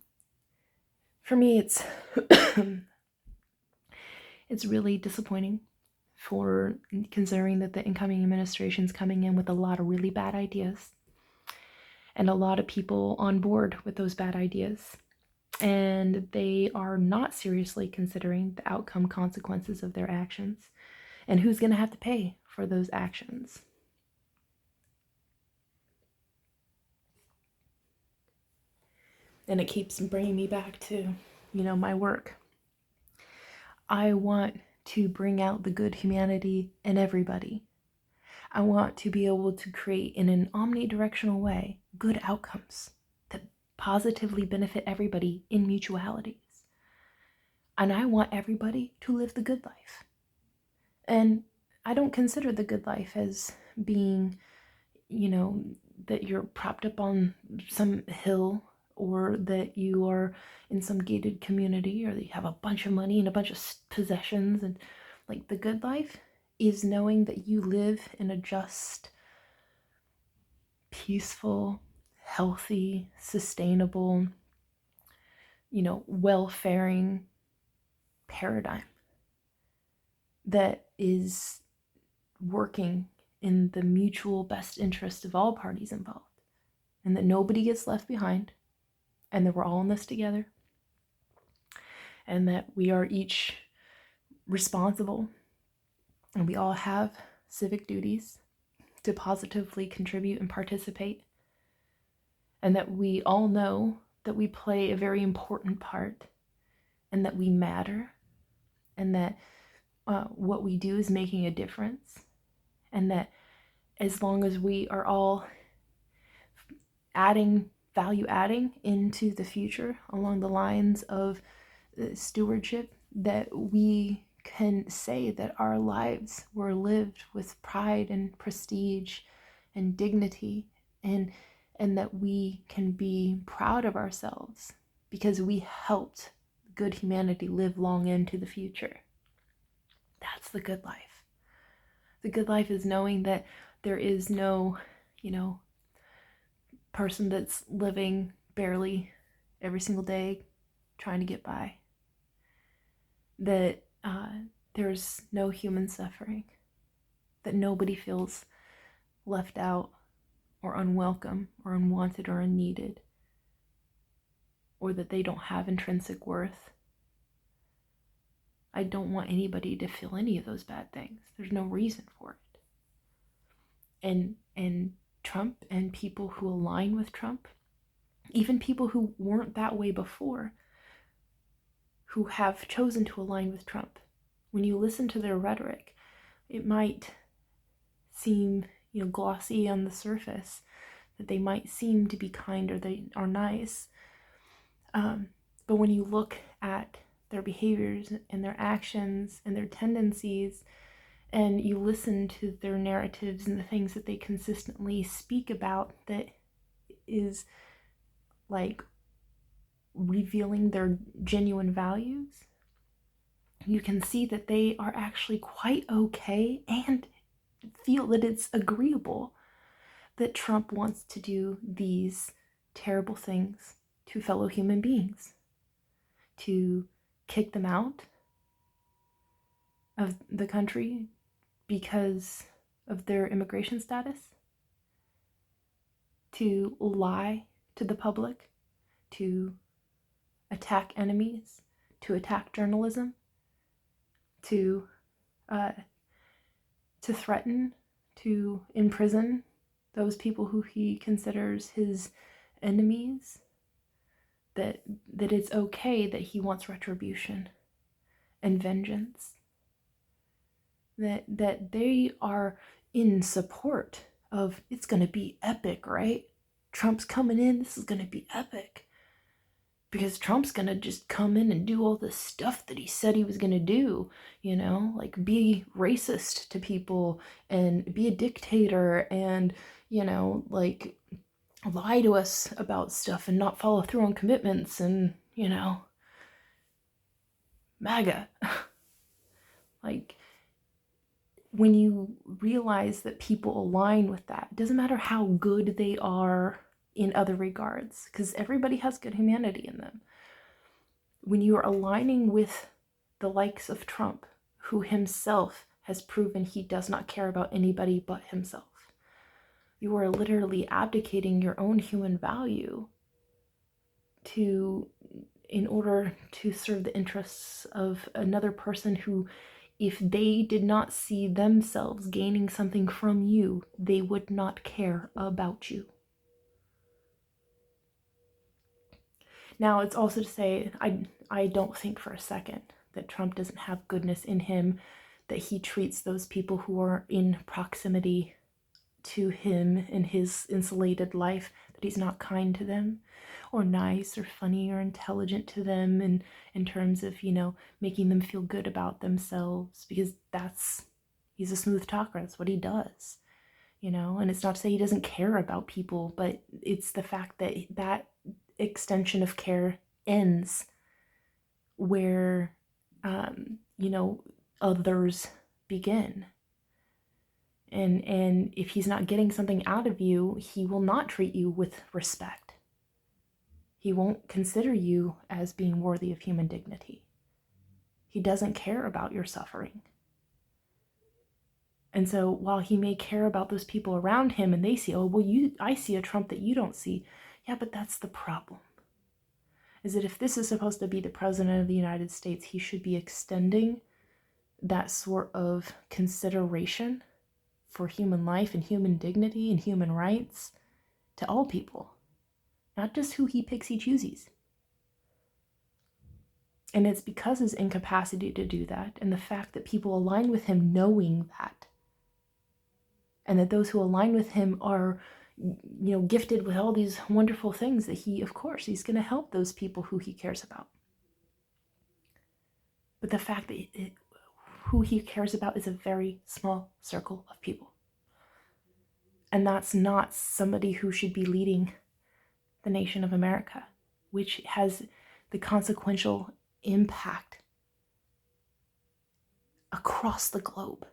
for me, it's it's really disappointing, for considering that the incoming administration is coming in with a lot of really bad ideas and a lot of people on board with those bad ideas. And they are not seriously considering the outcome consequences of their actions and who's going to have to pay for those actions. And it keeps bringing me back to, my work. I want to bring out the good humanity in everybody. I want to be able to create, in an omnidirectional way, good outcomes that positively benefit everybody in mutualities. And I want everybody to live the good life. And I don't consider the good life as being, that you're propped up on some hill, or that you are in some gated community, or that you have a bunch of money and a bunch of possessions. And like, the good life is knowing that you live in a just, peaceful, healthy, sustainable, well-faring paradigm that is working in the mutual best interest of all parties involved, and that nobody gets left behind, and that we're all in this together, and that we are each responsible, and we all have civic duties to positively contribute and participate, and that we all know that we play a very important part, and that we matter, and that what we do is making a difference, and that as long as we are all value adding into the future along the lines of stewardship, that we can say that our lives were lived with pride and prestige and dignity, and and that we can be proud of ourselves because we helped good humanity live long into the future. That's the good life. The good life is knowing that there is no, person that's living barely every single day trying to get by. That there's no human suffering. That nobody feels left out or unwelcome or unwanted or unneeded. Or that they don't have intrinsic worth. I don't want anybody to feel any of those bad things. There's no reason for it. And Trump and people who align with Trump, even people who weren't that way before, who have chosen to align with Trump, when you listen to their rhetoric, it might seem, glossy on the surface, that they might seem to be kind or they are nice. But when you look at their behaviors and their actions and their tendencies, and you listen to their narratives and the things that they consistently speak about that is like revealing their genuine values, you can see that they are actually quite okay and feel that it's agreeable that Trump wants to do these terrible things to fellow human beings, to kick them out of the country because of their immigration status, to lie to the public, to attack enemies, to attack journalism, to threaten, to imprison those people who he considers his enemies, that it's okay that he wants retribution and vengeance, that they are in support of, it's going to be epic, right? Trump's coming in, this is going to be epic. Because Trump's going to just come in and do all the stuff that he said he was going to do, like be racist to people and be a dictator and, like lie to us about stuff and not follow through on commitments and, MAGA. Like, when you realize that people align with that, it doesn't matter how good they are in other regards, because everybody has good humanity in them. When you are aligning with the likes of Trump, who himself has proven he does not care about anybody but himself, you are literally abdicating your own human value in order to serve the interests of another person who, if they did not see themselves gaining something from you, they would not care about you. Now, it's also to say, I don't think for a second that Trump doesn't have goodness in him, that he treats those people who are in proximity to him in his insulated life, that he's not kind to them, or nice, or funny, or intelligent to them in terms of, making them feel good about themselves, because he's a smooth talker, that's what he does, and it's not to say he doesn't care about people, but it's the fact that that extension of care ends where, others begin. And if he's not getting something out of you, he will not treat you with respect. He won't consider you as being worthy of human dignity. He doesn't care about your suffering. And so while he may care about those people around him and they see, I see a Trump that you don't see. Yeah, but that's the problem. Is that if this is supposed to be the president of the United States, he should be extending that sort of consideration for human life and human dignity and human rights to all people, not just who he picks, he chooses. And it's because his incapacity to do that, and the fact that people align with him knowing that, and that those who align with him are, gifted with all these wonderful things, that he's going to help those people who he cares about. But the fact that who he cares about is a very small circle of people. And that's not somebody who should be leading the nation of America, which has the consequential impact across the globe.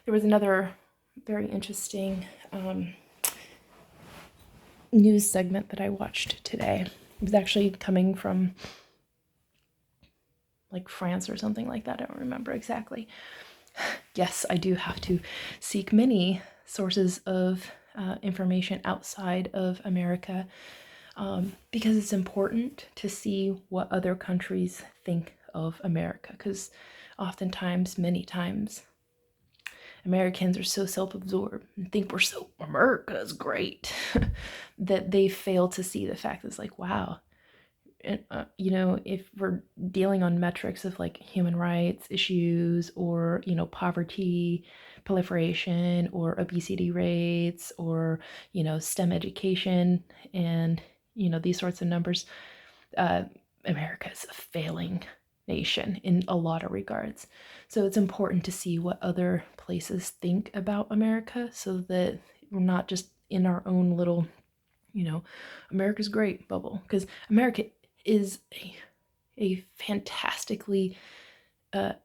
There was another very interesting news segment that I watched today. It was actually coming from like France or something like that. I don't remember exactly. Yes, I do have to seek many sources of information outside of America because it's important to see what other countries think of America, because oftentimes, many times, Americans are so self-absorbed and think we're so America's great that they fail to see the fact that it's like, wow, you know, if we're dealing on metrics of like human rights issues or, you know, poverty, proliferation, or obesity rates, or, you know, STEM education, and, you know, these sorts of numbers, America is a failing nation in a lot of regards. So it's important to see what other places think about America so that we're not just in our own little, you know, America's great bubble, because America is a fantastically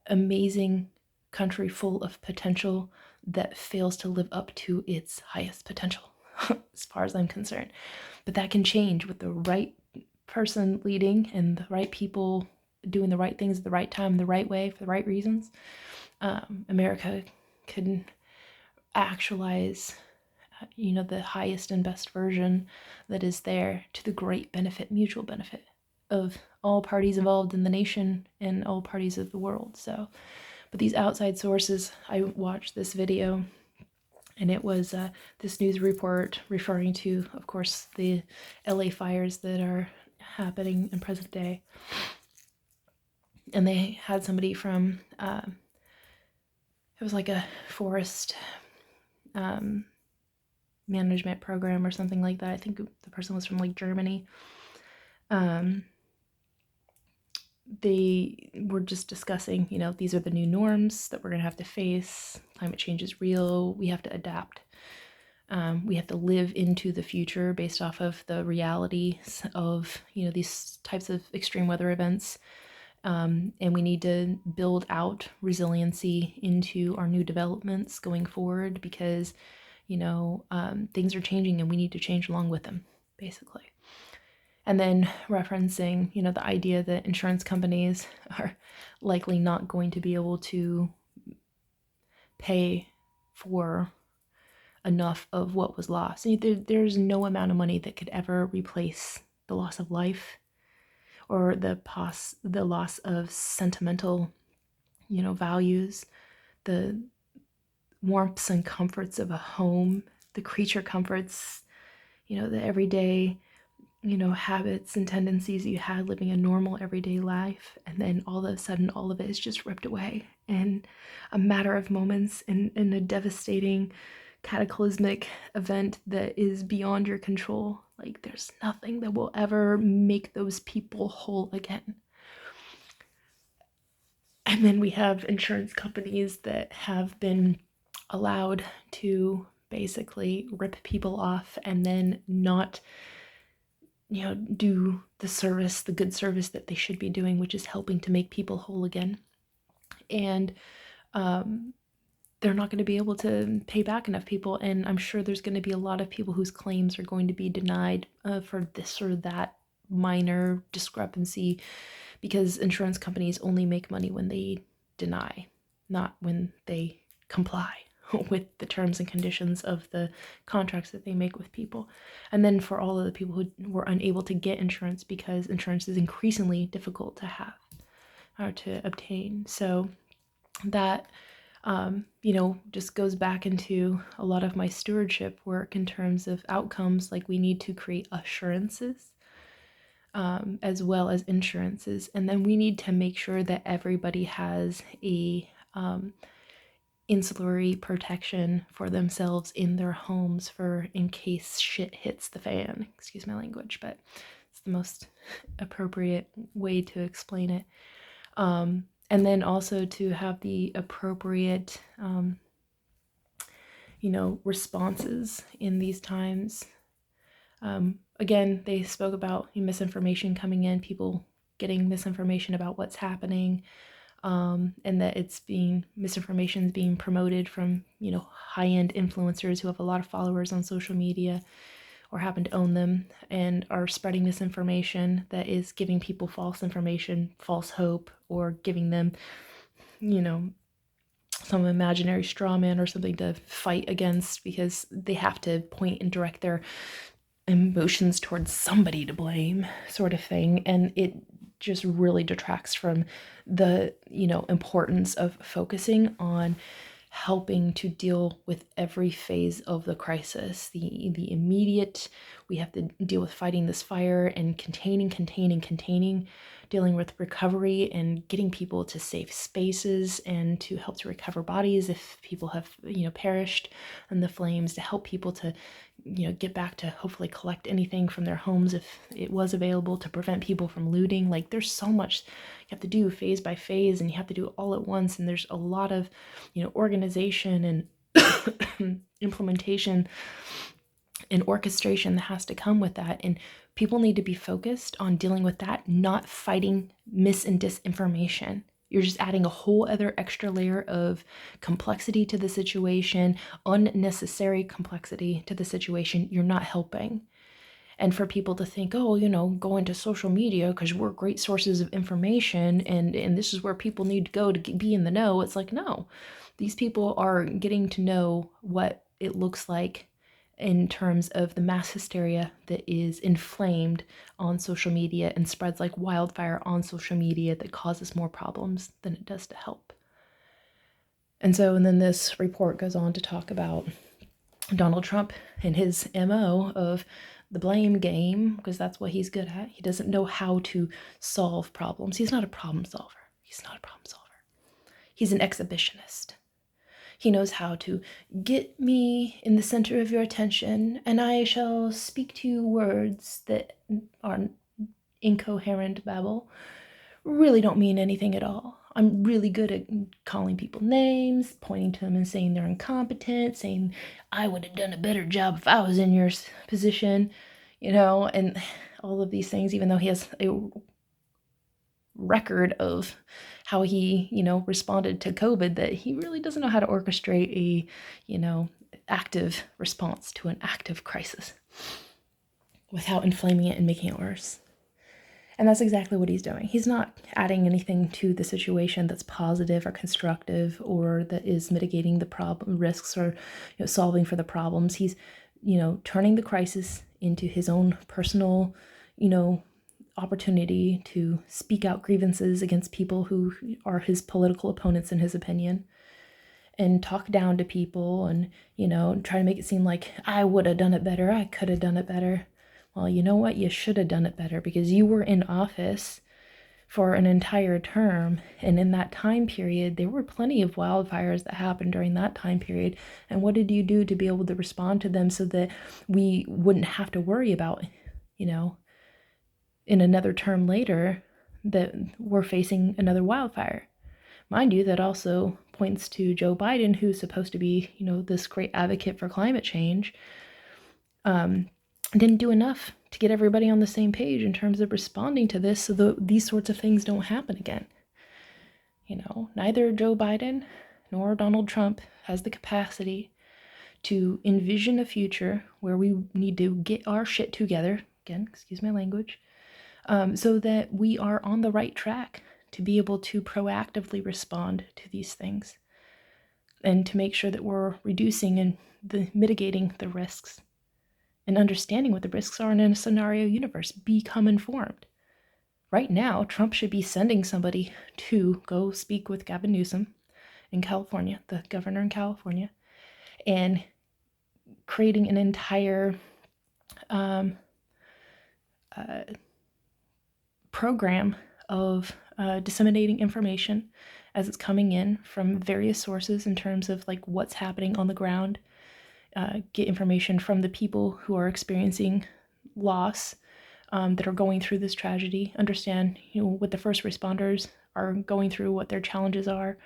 amazing country full of potential that fails to live up to its highest potential, as far as I'm concerned. But that can change with the right person leading and the right people doing the right things at the right time, the right way, for the right reasons. America can actualize, you know, the highest and best version that is there to the great benefit, mutual benefit of all parties involved in the nation and all parties of the world. So, but these outside sources, I watched this video and it was this news report referring to, of course, the LA fires that are happening in present day. And they had somebody from, it was like a forest management program or something like that. I think the person was from like Germany. They were just discussing, you know, these are the new norms that we're going to have to face. Climate change is real. We have to adapt. We have to live into the future based off of the realities of, you know, these types of extreme weather events. And we need to build out resiliency into our new developments going forward because, you know, things are changing and we need to change along with them, basically. And then referencing, you know, the idea that insurance companies are likely not going to be able to pay for enough of what was lost. There's no amount of money that could ever replace the loss of life or the loss of sentimental, you know, values, the warmths and comforts of a home, the creature comforts, you know, the everyday, you know, habits and tendencies you had living a normal everyday life, and then all of a sudden all of it is just ripped away in a matter of moments in a devastating cataclysmic event that is beyond your control. Like there's nothing that will ever make those people whole again. And then we have insurance companies that have been allowed to basically rip people off and then not, you know, do the service, the good service that they should be doing, which is helping to make people whole again. And they're not going to be able to pay back enough people. And I'm sure there's going to be a lot of people whose claims are going to be denied for this or that minor discrepancy, because insurance companies only make money when they deny, not when they comply with the terms and conditions of the contracts that they make with people. And then for all of the people who were unable to get insurance because insurance is increasingly difficult to have or to obtain. So that, you know, just goes back into a lot of my stewardship work in terms of outcomes. Like we need to create assurances as well as insurances. And then we need to make sure that everybody has a insulary protection for themselves in their homes for in case shit hits the fan. Excuse my language, but it's the most appropriate way to explain it. And then also to have the appropriate, responses in these times. Again, they spoke about misinformation coming in, people getting misinformation about what's happening, and that misinformation is being promoted from, high-end influencers who have a lot of followers on social media or happen to own them and are spreading misinformation that is giving people false information, false hope, or giving them, some imaginary straw man or something to fight against because they have to point and direct their emotions towards somebody to blame, sort of thing. And it just really detracts from the, importance of focusing on helping to deal with every phase of the crisis. The immediate, we have to deal with fighting this fire and containing, dealing with recovery and getting people to safe spaces and to help to recover bodies if people have, perished in the flames, to help people to, get back to hopefully collect anything from their homes if it was available, to prevent people from looting. Like, there's so much you have to do phase by phase, and you have to do it all at once. And there's a lot of, organization and implementation and orchestration that has to come with that. And people need to be focused on dealing with that, not fighting mis and disinformation. You're just adding a whole other extra layer of complexity to the situation, unnecessary complexity to the situation. You're not helping. And for people to think, oh, go into social media because we're great sources of information and this is where people need to go to be in the know. It's like, no, these people are getting to know what it looks like in terms of the mass hysteria that is inflamed on social media and spreads like wildfire on social media that causes more problems than it does to help. And then this report goes on to talk about Donald Trump and his MO of the blame game, because that's what he's good at. He doesn't know how to solve problems. He's not a problem solver. He's an exhibitionist. He knows how to get me in the center of your attention, and I shall speak to you words that are incoherent babble, really don't mean anything at all. I'm really good at calling people names, pointing to them and saying they're incompetent, saying I would have done a better job if I was in your position, and all of these things, even though he has a record of how he, responded to COVID, that he really doesn't know how to orchestrate a, active response to an active crisis without inflaming it and making it worse. And that's exactly what he's doing. He's not adding anything to the situation that's positive or constructive or that is mitigating the problem risks or solving for the problems. He's, turning the crisis into his own personal, opportunity to speak out grievances against people who are his political opponents in his opinion, and talk down to people and, try to make it seem like I would have done it better. I could have done it better. Well, you know what? You should have done it better because you were in office for an entire term. And in that time period, there were plenty of wildfires that happened during that time period. And what did you do to be able to respond to them so that we wouldn't have to worry about, in another term later, that we're facing another wildfire? Mind you, that also points to Joe Biden, who's supposed to be, this great advocate for climate change, didn't do enough to get everybody on the same page in terms of responding to this so that these sorts of things don't happen again. Neither Joe Biden nor Donald Trump has the capacity to envision a future where we need to get our shit together, again, excuse my language, so that we are on the right track to be able to proactively respond to these things and to make sure that we're reducing and mitigating the risks and understanding what the risks are in a scenario universe. Become informed. Right now, Trump should be sending somebody to go speak with Gavin Newsom in California, the governor in California, and creating an entire program of disseminating information as it's coming in from various sources in terms of like what's happening on the ground, get information from the people who are experiencing loss, that are going through this tragedy, understand, what the first responders are going through, what their challenges are,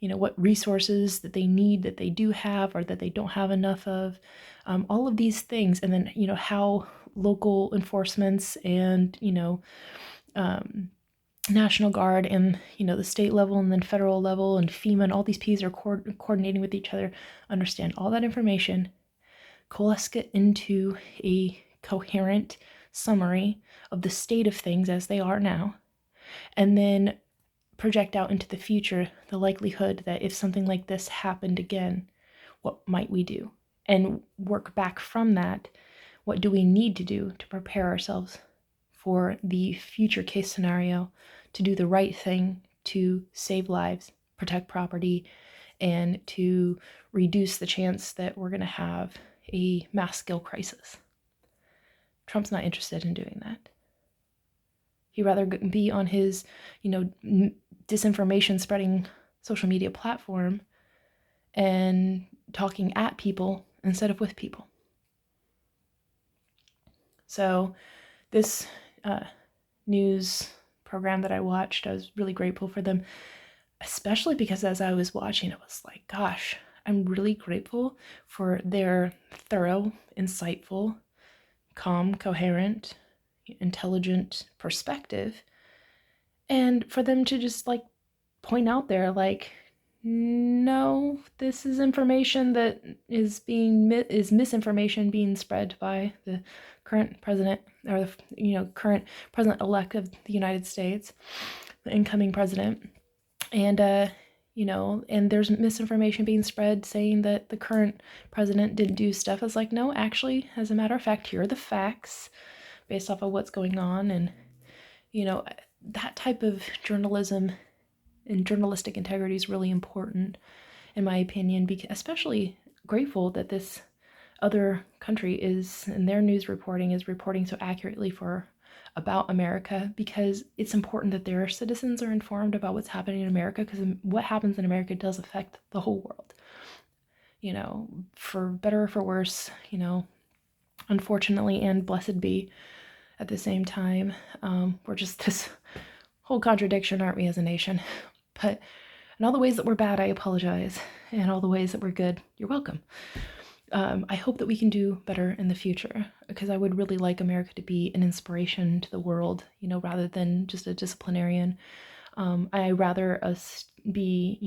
what resources that they need, that they do have or that they don't have enough of, all of these things. And then, how local enforcements and, National Guard and, the state level and then federal level and FEMA and all these P's are coordinating with each other, understand all that information, coalesce it into a coherent summary of the state of things as they are now, and then project out into the future the likelihood that if something like this happened again, what might we do? And work back from that, what do we need to do to prepare ourselves for the future case scenario, to do the right thing, to save lives, protect property, and to reduce the chance that we're going to have a mass scale crisis. Trump's not interested in doing that. He'd rather be on his, disinformation spreading social media platform and talking at people instead of with people. So this news program that I watched, I was really grateful for them, especially because as I was watching, it was like, gosh, I'm really grateful for their thorough, insightful, calm, coherent, intelligent perspective, and for them to just point out there, no, this is information that is misinformation being spread by the current president, or the current president-elect of the United States, the incoming president, and and there's misinformation being spread saying that the current president didn't do stuff. It's like, no, actually, as a matter of fact, here are the facts based off of what's going on. And that type of journalism and journalistic integrity is really important, in my opinion, because especially grateful that this other country is, in their news reporting, is reporting so accurately about America, because it's important that their citizens are informed about what's happening in America, because what happens in America does affect the whole world, for better or for worse, unfortunately, and blessed be at the same time. We're just this whole contradiction, aren't we, as a nation? But in all the ways that we're bad, I apologize. And all the ways that we're good, you're welcome. I hope that we can do better in the future, because I would really like America to be an inspiration to the world, rather than just a disciplinarian. I rather us be,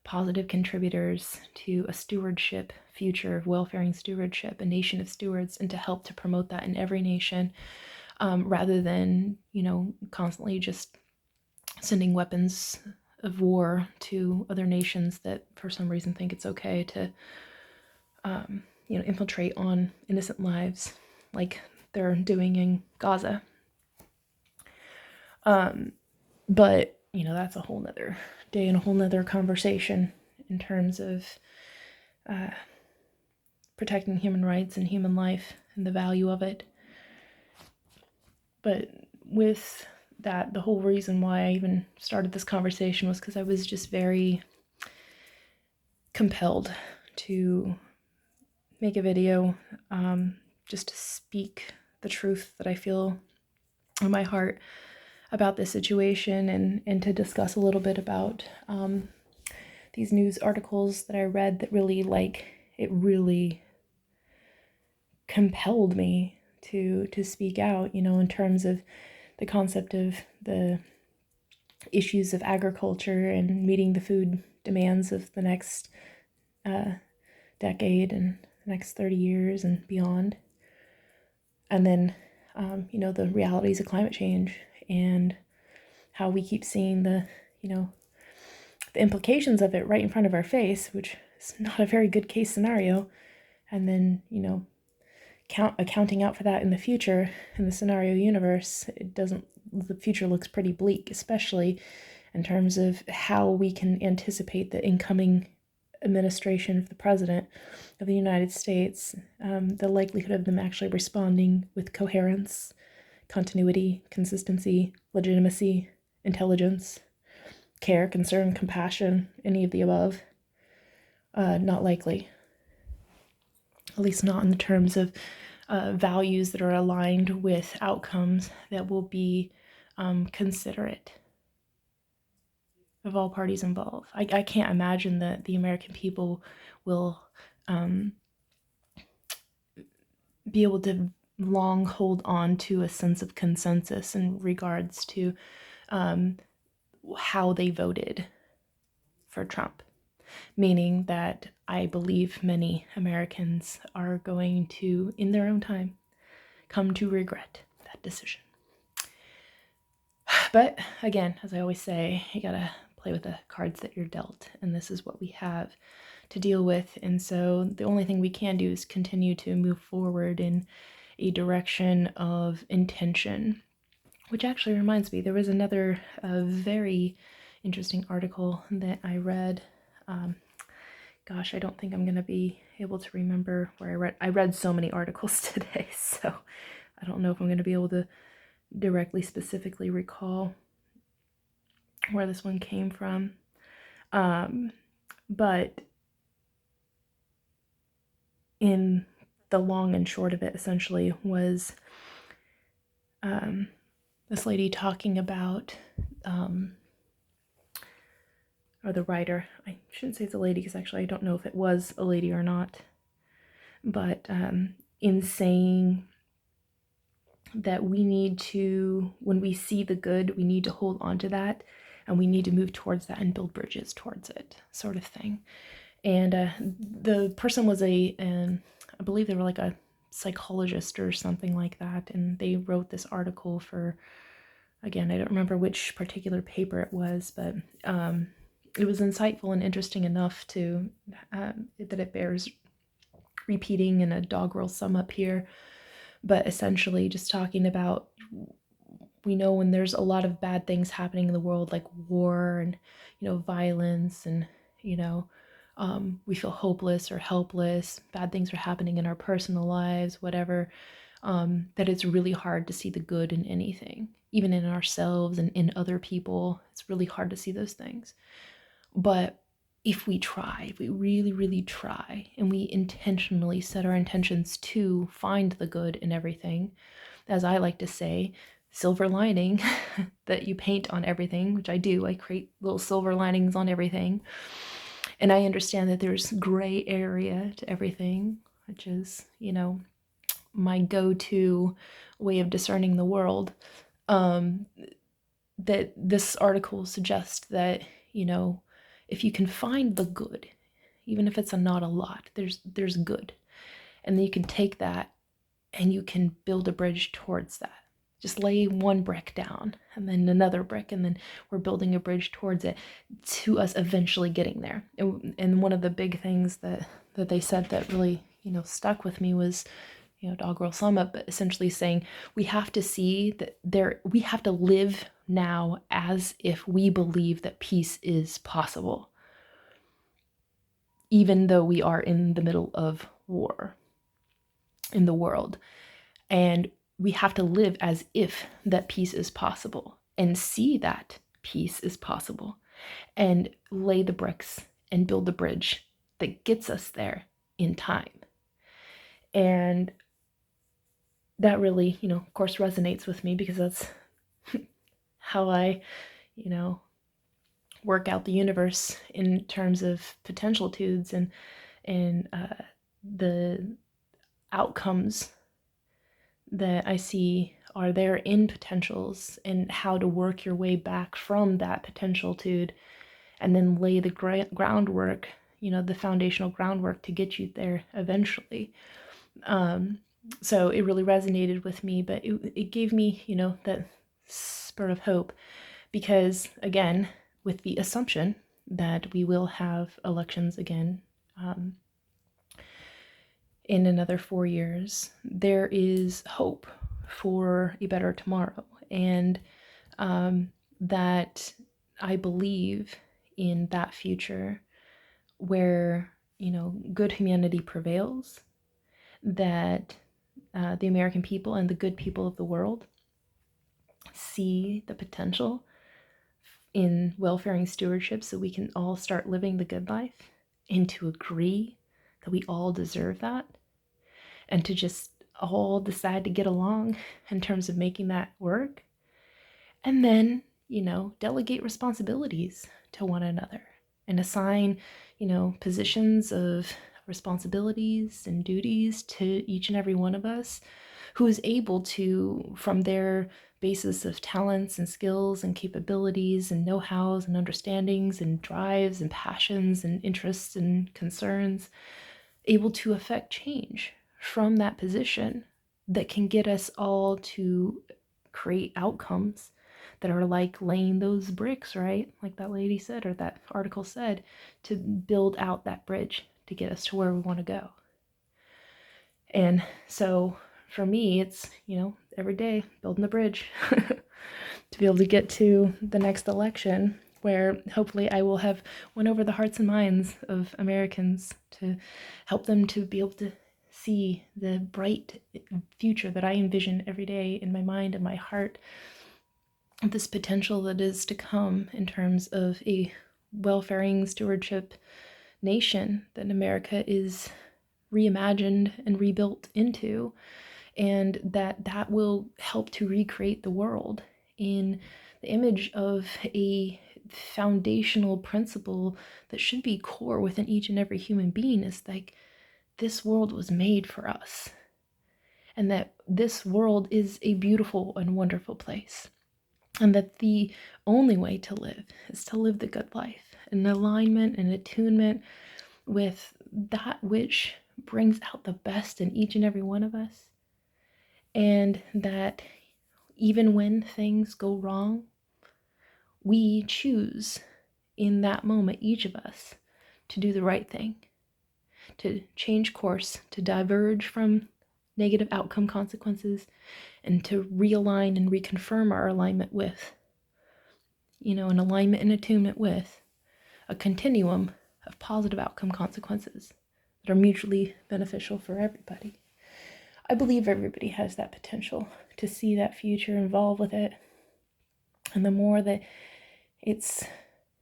positive contributors to a stewardship future of welfaring stewardship, a nation of stewards, and to help to promote that in every nation, rather than, constantly just sending weapons of war to other nations that for some reason think it's okay to infiltrate on innocent lives like they're doing in Gaza. But that's a whole nother day and a whole nother conversation in terms of protecting human rights and human life and the value of it. But with that, the whole reason why I even started this conversation was because I was just very compelled to make a video, just to speak the truth that I feel in my heart about this situation, and to discuss a little bit about these news articles that I read that really, it really compelled me to speak out, in terms of the concept of the issues of agriculture and meeting the food demands of the next decade and the next 30 years and beyond. And then, the realities of climate change and how we keep seeing the implications of it right in front of our face, which is not a very good case scenario. And then, accounting out for that in the future, in the scenario universe, the future looks pretty bleak, especially in terms of how we can anticipate the incoming administration of the president of the United States, the likelihood of them actually responding with coherence, continuity, consistency, legitimacy, intelligence, care, concern, compassion, any of the above. Not likely. At least not in the terms of values that are aligned with outcomes that will be considerate of all parties involved. I can't imagine that the American people will be able to long hold on to a sense of consensus in regards to how they voted for Trump. Meaning that I believe many Americans are going to, in their own time, come to regret that decision. But again, as I always say, you gotta play with the cards that you're dealt, and this is what we have to deal with. And so the only thing we can do is continue to move forward in a direction of intention. Which actually reminds me, there was another very interesting article that I read. Gosh, I don't think I'm going to be able to remember where I read. I read so many articles today, so I don't know if I'm going to be able to directly, specifically recall where this one came from. But in the long and short of it, essentially, was this lady talking about, or the writer, I shouldn't say it's a lady because actually I don't know if it was a lady or not, but in saying that we need to, when we see the good, we need to hold on to that, and we need to move towards that and build bridges towards it, sort of thing. And the person was I believe they were like a psychologist or something like that, and they wrote this article for, again, I don't remember which particular paper it was, but it was insightful and interesting enough to that it bears repeating in a doggerel sum up here. But essentially just talking about, we know when there's a lot of bad things happening in the world, like war and, violence, and, we feel hopeless or helpless, bad things are happening in our personal lives, whatever, that it's really hard to see the good in anything, even in ourselves and in other people. It's really hard to see those things. But if we try, if we really, really try, and we intentionally set our intentions to find the good in everything, as I like to say, silver lining that you paint on everything, which I do. I create little silver linings on everything. And I understand that there's gray area to everything, which is, my go-to way of discerning the world. That this article suggests that, if you can find the good, even if it's not a lot, there's good. And then you can take that and you can build a bridge towards that. Just lay one brick down and then another brick, and then we're building a bridge towards it, to us eventually getting there. And one of the big things that they said that really, stuck with me was, doggerel sum up, but essentially saying we have to see that we have to live now as if we believe that peace is possible, even though we are in the middle of war in the world. And we have to live as if that peace is possible, and see that peace is possible, and lay the bricks and build the bridge that gets us there in time. And that really, of course, resonates with me, because that's how I, work out the universe in terms of potentialitudes and the outcomes that I see are there in potentials, and how to work your way back from that potentialitude, and then lay the groundwork, the foundational groundwork to get you there eventually. So it really resonated with me, but it gave me, that spurt of hope, because again, with the assumption that we will have elections again, in another 4 years, there is hope for a better tomorrow. And that I believe in that future where, good humanity prevails, that the American people and the good people of the world see the potential in welfare and stewardship, so we can all start living the good life, and to agree that we all deserve that, and to just all decide to get along in terms of making that work. And then delegate responsibilities to one another and assign, positions of responsibilities and duties to each and every one of us who is able to, from their basis of talents and skills and capabilities and know-hows and understandings and drives and passions and interests and concerns, able to affect change from that position that can get us all to create outcomes that are like laying those bricks, right? Like that lady said, or that article said, to build out that bridge to get us to where we want to go. And so for me, it's, every day building the bridge to be able to get to the next election where hopefully I will have won over the hearts and minds of Americans to help them to be able to see the bright future that I envision every day in my mind and my heart, this potential that is to come in terms of a welfaring stewardship nation that America is reimagined and rebuilt into, and that will help to recreate the world in the image of a foundational principle that should be core within each and every human being, is like, this world was made for us, and that this world is a beautiful and wonderful place, and that the only way to live is to live the good life in alignment and attunement with that which brings out the best in each and every one of us. And that even when things go wrong, we choose in that moment, each of us, to do the right thing, to change course, to diverge from negative outcome consequences, and to realign and reconfirm our alignment with, an alignment and attunement with a continuum of positive outcome consequences that are mutually beneficial for everybody. I believe everybody has that potential to see that future, involved with it. And the more that it's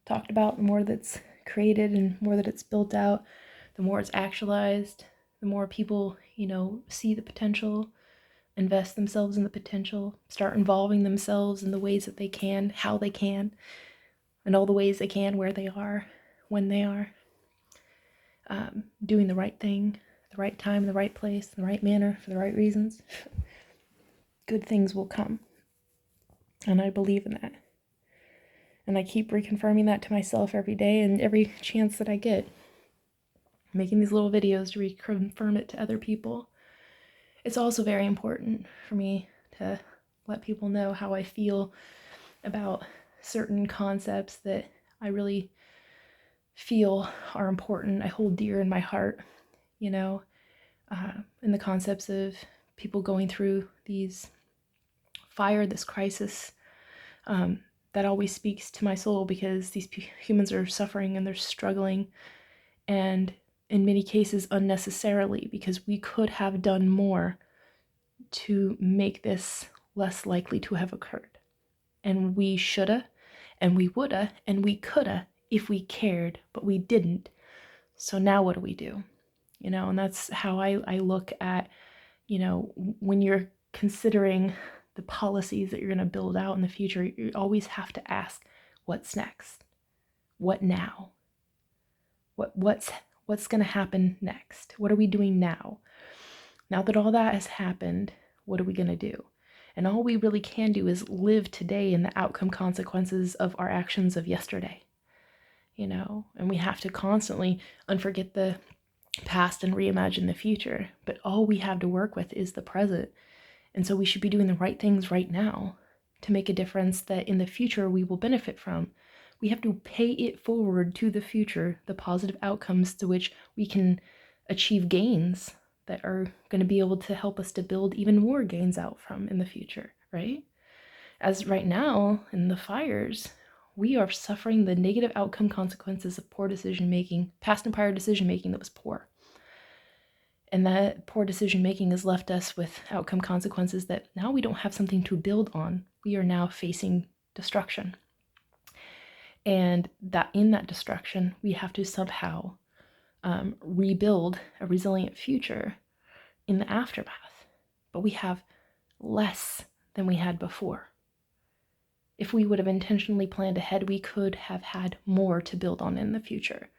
talked about, the more that's created and more that it's built out, the more it's actualized, the more people, see the potential, invest themselves in the potential, start involving themselves in the ways that they can, how they can, and all the ways they can, where they are, when they are, doing the right thing, the right time, the right place, the right manner, for the right reasons, good things will come. And I believe in that. And I keep reconfirming that to myself every day and every chance that I get. Making these little videos to reconfirm it to other people. It's also very important for me to let people know how I feel about certain concepts that I really feel are important, I hold dear in my heart, in the concepts of people going through this crisis, that always speaks to my soul, because these humans are suffering and they're struggling, and in many cases unnecessarily, because we could have done more to make this less likely to have occurred. And we shoulda, and we woulda, and we coulda if we cared, but we didn't. So now what do we do? And that's how I look at, when you're considering the policies that you're going to build out in the future, you always have to ask, what's next? What now? What's going to happen next? What are we doing now? Now that all that has happened, what are we going to do? And all we really can do is live today in the outcome consequences of our actions of yesterday, and we have to constantly unforget the past and reimagine the future. But all we have to work with is the present. And so we should be doing the right things right now to make a difference that in the future we will benefit from. We have to pay it forward to the future, the positive outcomes to which we can achieve gains that are going to be able to help us to build even more gains out from in the future, right? As right now in the fires, we are suffering the negative outcome consequences of poor decision making, past and prior decision making that was poor. And that poor decision making has left us with outcome consequences that now we don't have something to build on. We are now facing destruction. And that in that destruction, we have to somehow rebuild a resilient future in the aftermath. But we have less than we had before. If we would have intentionally planned ahead, we could have had more to build on in the future.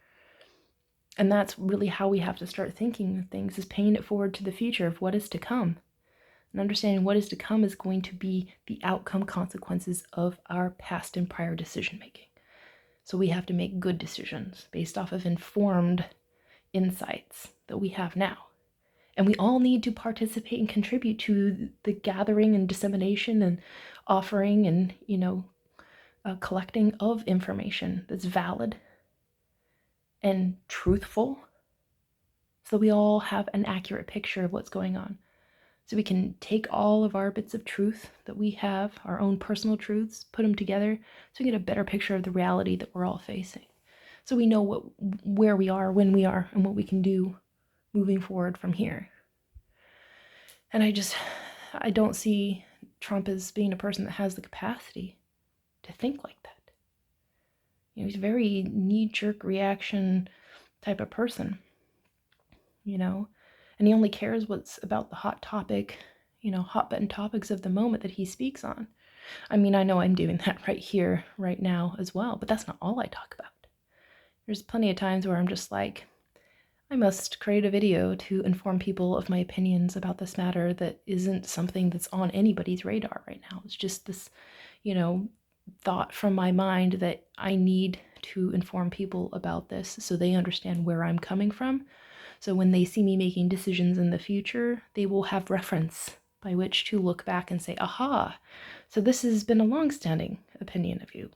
And that's really how we have to start thinking of things, is paying it forward to the future of what is to come. And understanding what is to come is going to be the outcome consequences of our past and prior decision making. So we have to make good decisions based off of informed insights that we have now. And we all need to participate and contribute to the gathering and dissemination and offering and, collecting of information that's valid and truthful, so we all have an accurate picture of what's going on. So we can take all of our bits of truth that we have, our own personal truths, put them together so we get a better picture of the reality that we're all facing. So we know where we are, when we are, and what we can do moving forward from here. And I don't see Trump as being a person that has the capacity to think like that. He's a very knee-jerk reaction type of person, and he only cares what's about the hot topic, hot button topics of the moment that he speaks on. I mean, I know I'm doing that right here, right now as well, but that's not all I talk about. There's plenty of times where I'm just like, I must create a video to inform people of my opinions about this matter that isn't something that's on anybody's radar right now. It's just this, thought from my mind that I need to inform people about this so they understand where I'm coming from. So when they see me making decisions in the future, they will have reference by which to look back and say, aha, so this has been a long-standing opinion of you.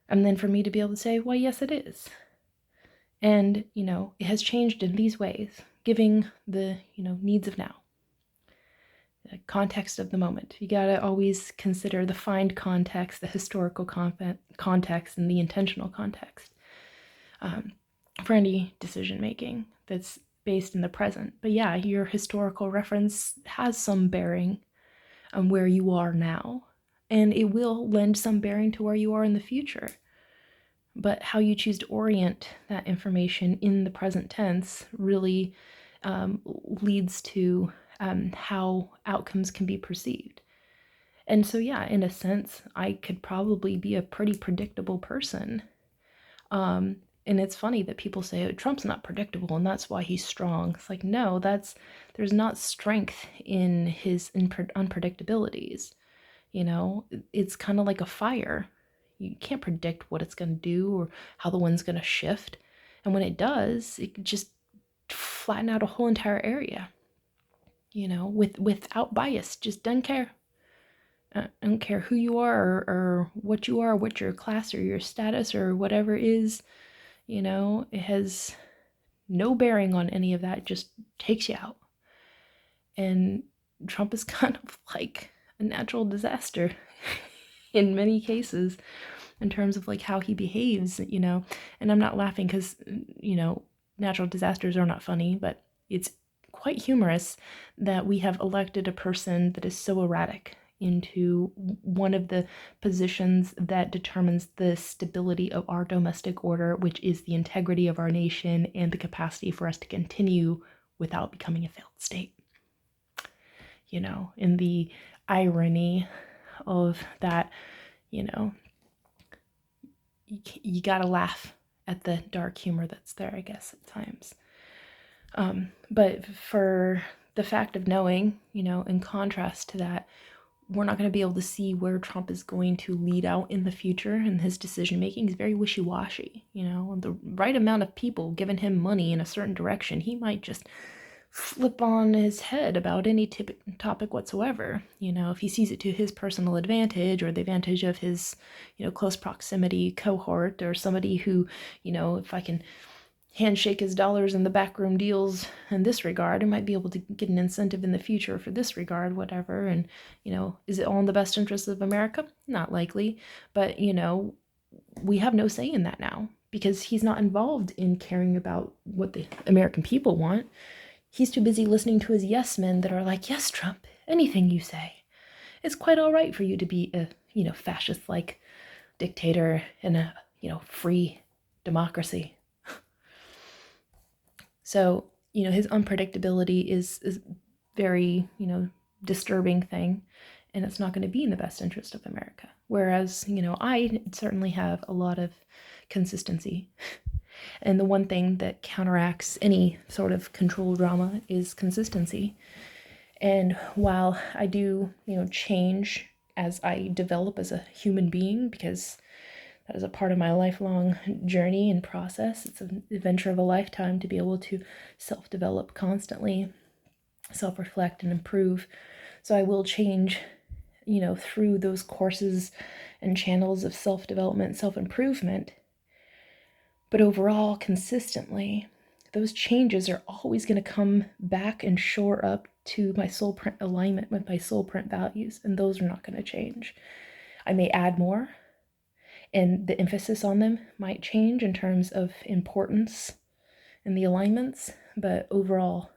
And then for me to be able to say, well, yes, it is. And, it has changed in these ways, giving the, needs of now, the context of the moment. You got to always consider the find context, the historical context, and the intentional context for any decision making that's based in the present. But yeah, your historical reference has some bearing on where you are now, and it will lend some bearing to where you are in the future. But how you choose to orient that information in the present tense really leads to how outcomes can be perceived. And so, yeah, in a sense, I could probably be a pretty predictable person. And it's funny that people say, oh, Trump's not predictable and that's why he's strong. It's like, no, there's not strength in his unpredictabilities. It's kind of like a fire. You can't predict what it's going to do or how the wind's going to shift. And when it does, it can just flatten out a whole entire area, without bias. Just doesn't care. I don't care who you are or what you are, what your class or your status or whatever is, it has no bearing on any of that. It just takes you out. And Trump is kind of like a natural disaster in many cases in terms of like how he behaves, and I'm not laughing because, natural disasters are not funny, but it's quite humorous that we have elected a person that is so erratic into one of the positions that determines the stability of our domestic order, which is the integrity of our nation and the capacity for us to continue without becoming a failed state. In the irony of that, you gotta laugh at the dark humor that's there, I guess, at times. But for the fact of knowing, in contrast to that, we're not going to be able to see where Trump is going to lead out in the future, and his decision making is very wishy-washy. The right amount of people giving him money in a certain direction, he might just flip on his head about any topic whatsoever. If he sees it to his personal advantage or the advantage of his, close proximity cohort, or somebody who, if I can handshake his dollars in the backroom deals in this regard, I might be able to get an incentive in the future for this regard, whatever. And, is it all in the best interest of America? Not likely. But, we have no say in that now because he's not involved in caring about what the American people want. He's too busy listening to his yes men that are like, yes, Trump, anything you say. It's quite all right for you to be a, fascist-like dictator in a, free democracy. So, his unpredictability is very, disturbing thing. and it's not going to be in the best interest of America. Whereas, I certainly have a lot of consistency. And the one thing that counteracts any sort of control drama is consistency. And while I do, change as I develop as a human being, because that is a part of my lifelong journey and process. It's an adventure of a lifetime to be able to self-develop constantly, self-reflect and improve. So I will change, through those courses and channels of self-development, self-improvement. But overall, consistently, those changes are always going to come back and shore up to my soul print alignment with my soul print values, and those are not going to change. I may add more, and the emphasis on them might change in terms of importance and the alignments, but overall,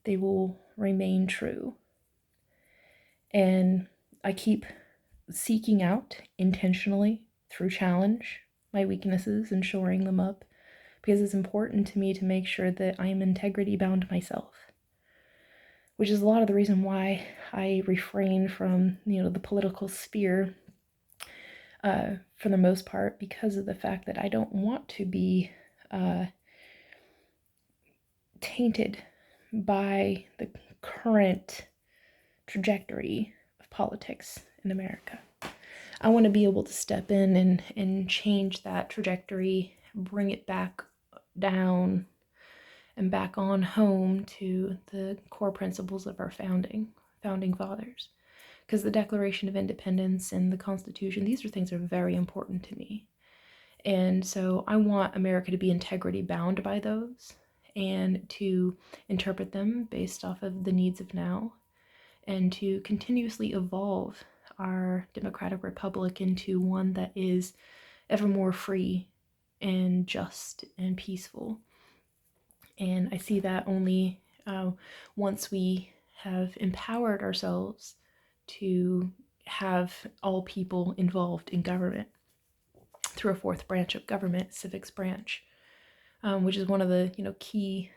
they will remain true. And I keep seeking out intentionally through challenge my weaknesses and shoring them up, because it's important to me to make sure that I am integrity bound myself, which is a lot of the reason why I refrain from, the political sphere for the most part, because of the fact that I don't want to be tainted by the current trajectory of politics in America. I want to be able to step in and change that trajectory, bring it back down and back on home to the core principles of our founding fathers. Because the Declaration of Independence and the Constitution, these are things that are very important to me. And so I want America to be integrity bound by those and to interpret them based off of the needs of now, and to continuously evolve our democratic republic into one that is ever more free and just and peaceful. And I see that only once we have empowered ourselves to have all people involved in government through a fourth branch of government, civics branch, which is one of the key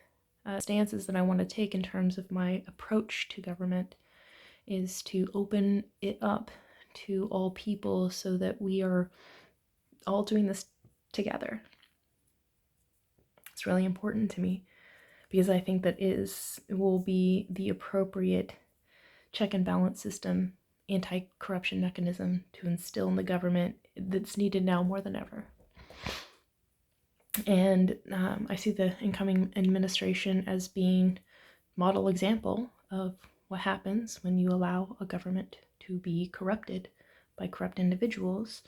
stances that I want to take in terms of my approach to government, is to open it up to all people so that we are all doing this together. It's really important to me, because I think that it will be the appropriate check and balance system, anti-corruption mechanism to instill in the government that's needed now more than ever. And I see the incoming administration as being model example of what happens when you allow a government to be corrupted by corrupt individuals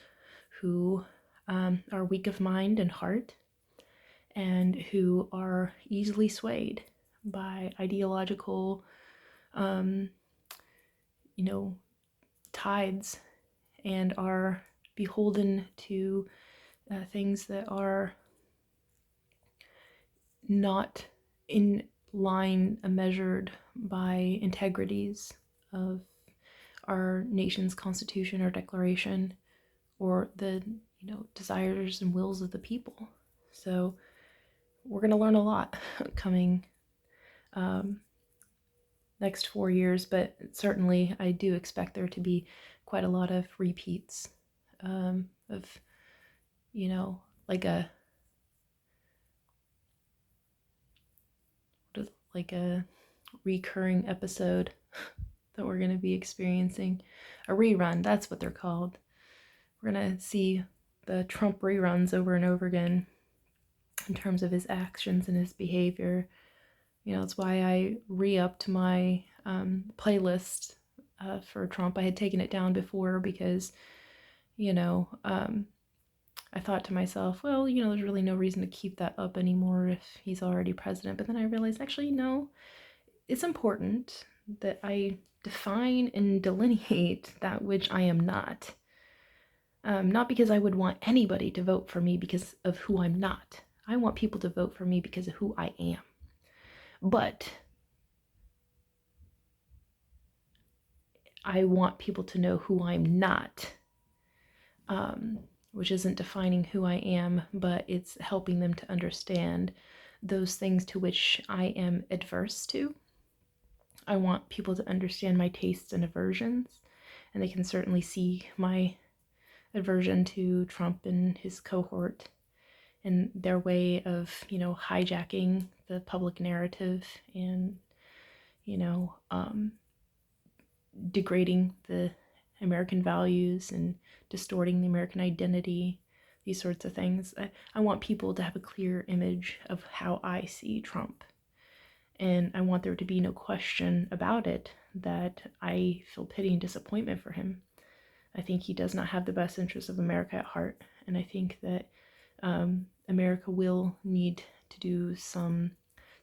who are weak of mind and heart, and who are easily swayed by ideological tides, and are beholden to things that are not in line measured by integrities of our nation's constitution or declaration, or the desires and wills of the people. So we're going to learn a lot coming next 4 years, but certainly I do expect there to be quite a lot of repeats of like a recurring episode that we're going to be experiencing. A rerun, that's what they're called. We're going to see the Trump reruns over and over again in terms of his actions and his behavior. That's why I re-upped my playlist for Trump. I had taken it down before because, I thought to myself, well, there's really no reason to keep that up anymore if he's already president. But then I realized, actually, no, it's important that I define and delineate that which I am not. Not because I would want anybody to vote for me because of who I'm not. I want people to vote for me because of who I am. But I want people to know who I'm not, which isn't defining who I am, but it's helping them to understand those things to which I am adverse to, I want people to understand my tastes and aversions, and they can certainly see my aversion to Trump and his cohort and their way of, hijacking the public narrative and, you know, um, degrading the American values and distorting the American identity, these sorts of things. I want people to have a clear image of how I see Trump. And I want there to be no question about it that I feel pity and disappointment for him. I think he does not have the best interests of America at heart. And I think that America will need to do some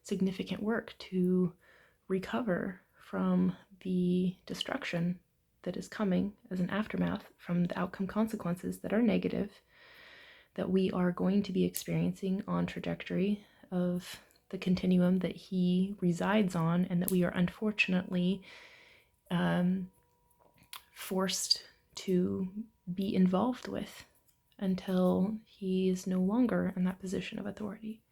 significant work to recover from the destruction that is coming as an aftermath from the outcome consequences that are negative, that we are going to be experiencing on trajectory of the continuum that he resides on, and that we are unfortunately forced to be involved with until he is no longer in that position of authority.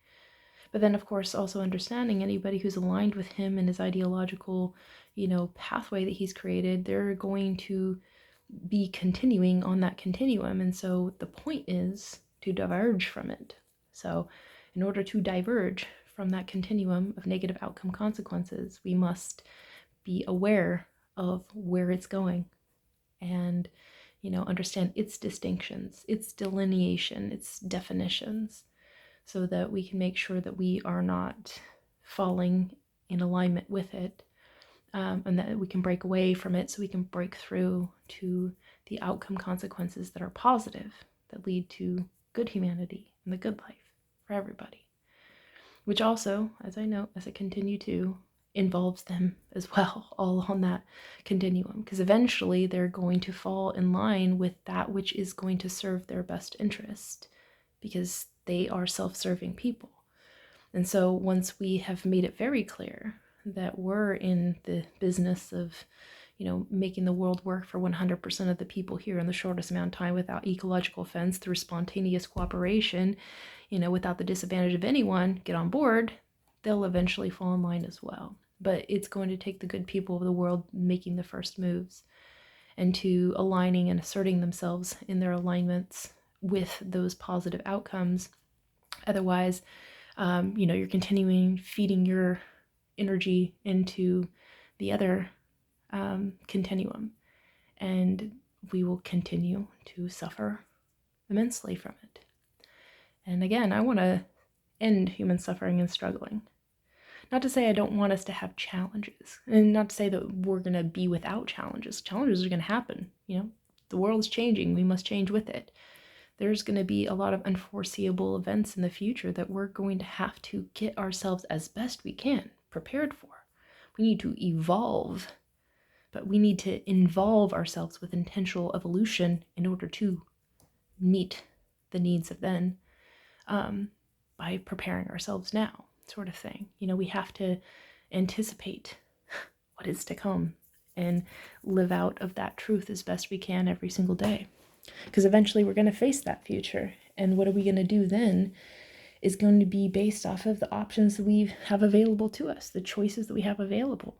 But then, of course, also understanding anybody who's aligned with him and his ideological, pathway that he's created, they're going to be continuing on that continuum. And so the point is to diverge from it. So in order to diverge from that continuum of negative outcome consequences, we must be aware of where it's going and, understand its distinctions, its delineation, its definitions, so that we can make sure that we are not falling in alignment with it, and that we can break away from it so we can break through to the outcome consequences that are positive, that lead to good humanity and the good life for everybody. Which also, as I continue to, involves them as well, all on that continuum, because eventually they're going to fall in line with that which is going to serve their best interest, because they are self-serving people. And so once we have made it very clear that we're in the business of, making the world work for 100% of the people here in the shortest amount of time without ecological offense through spontaneous cooperation, without the disadvantage of anyone, get on board, they'll eventually fall in line as well. But it's going to take the good people of the world making the first moves and to aligning and asserting themselves in their alignments with those positive outcomes. Otherwise, you're continuing feeding your energy into the other continuum, and we will continue to suffer immensely from it. And again, I want to end human suffering and struggling. Not to say I don't want us to have challenges, and not to say that we're going to be without challenges. Challenges are going to happen. The world's changing. We must change with it. There's going to be a lot of unforeseeable events in the future that we're going to have to get ourselves as best we can prepared for. We need to evolve, but we need to involve ourselves with intentional evolution in order to meet the needs of then, by preparing ourselves now, sort of thing. We have to anticipate what is to come and live out of that truth as best we can every single day. Because eventually we're going to face that future. And what are we going to do then is going to be based off of the options that we have available to us, the choices that we have available.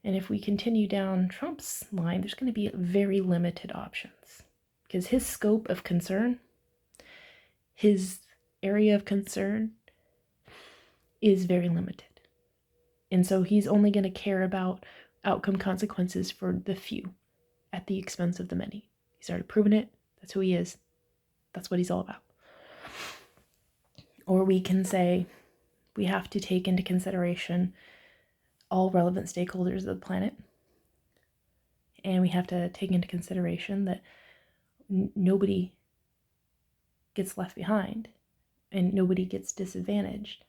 And if we continue down Trump's line, there's going to be very limited options. Because his scope of concern, his area of concern is very limited. And so he's only going to care about outcome consequences for the few at the expense of the many. He's already proven it. That's who he is. That's what he's all about. Or we can say we have to take into consideration all relevant stakeholders of the planet. And we have to take into consideration that nobody gets left behind and nobody gets disadvantaged.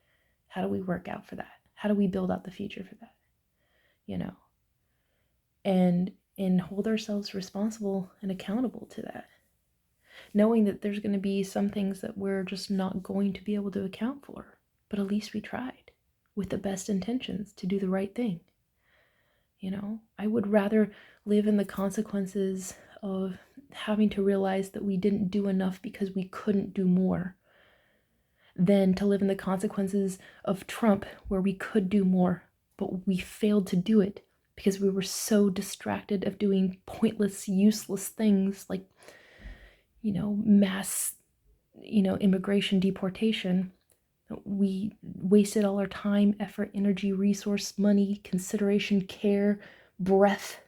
How do we work out for that? How do we build out the future for that? And hold ourselves responsible and accountable to that. Knowing that there's going to be some things that we're just not going to be able to account for, but at least we tried with the best intentions to do the right thing. I would rather live in the consequences of having to realize that we didn't do enough because we couldn't do more than to live in the consequences of Trump where we could do more, but we failed to do it because we were so distracted of doing pointless, useless things like, mass, immigration deportation. We wasted all our time, effort, energy, resource, money, consideration, care, breath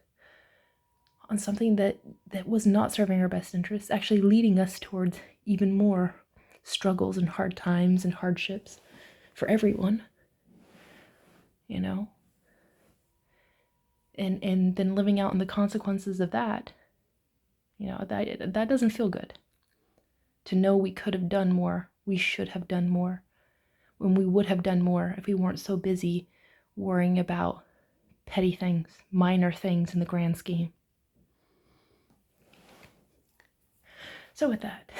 on something that was not serving our best interests, actually leading us towards even more struggles and hard times and hardships for everyone, and then living out in the consequences of that. That doesn't feel good. To know we could have done more, we should have done more, when we would have done more if we weren't so busy worrying about petty things, minor things in the grand scheme. So with that,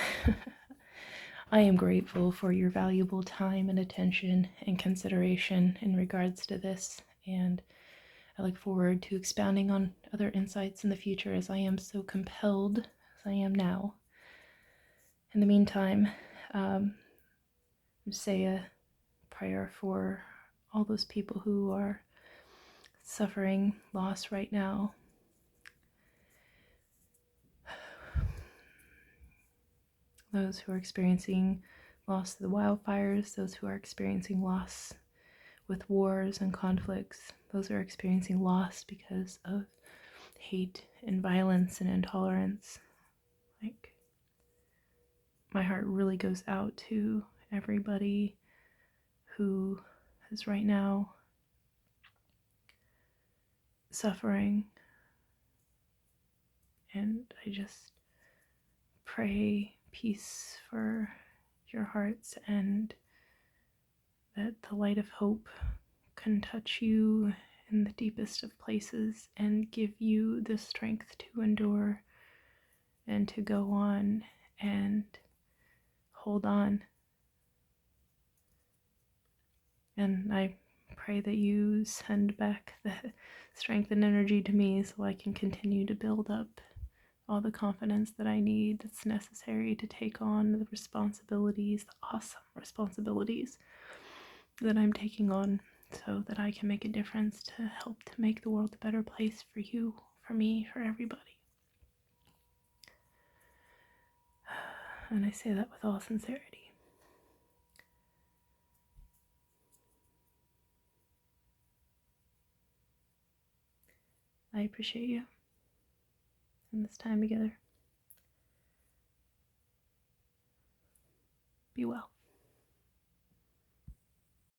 I am grateful for your valuable time and attention and consideration in regards to this, and I look forward to expounding on other insights in the future as I am so compelled as I am now. In the meantime, say a prayer for all those people who are suffering loss right now. Those who are experiencing loss to the wildfires, those who are experiencing loss with wars and conflicts, those who are experiencing loss because of hate and violence and intolerance. Like, my heart really goes out to everybody who is right now suffering, and I just pray peace for your hearts, and that the light of hope can touch you in the deepest of places and give you the strength to endure and to go on and hold on. And I pray that you send back the strength and energy to me so I can continue to build up all the confidence that I need that's necessary to take on the responsibilities, the awesome responsibilities that I'm taking on, so that I can make a difference to help to make the world a better place for you, for me, for everybody. And I say that with all sincerity. I appreciate you and this time together. Be well.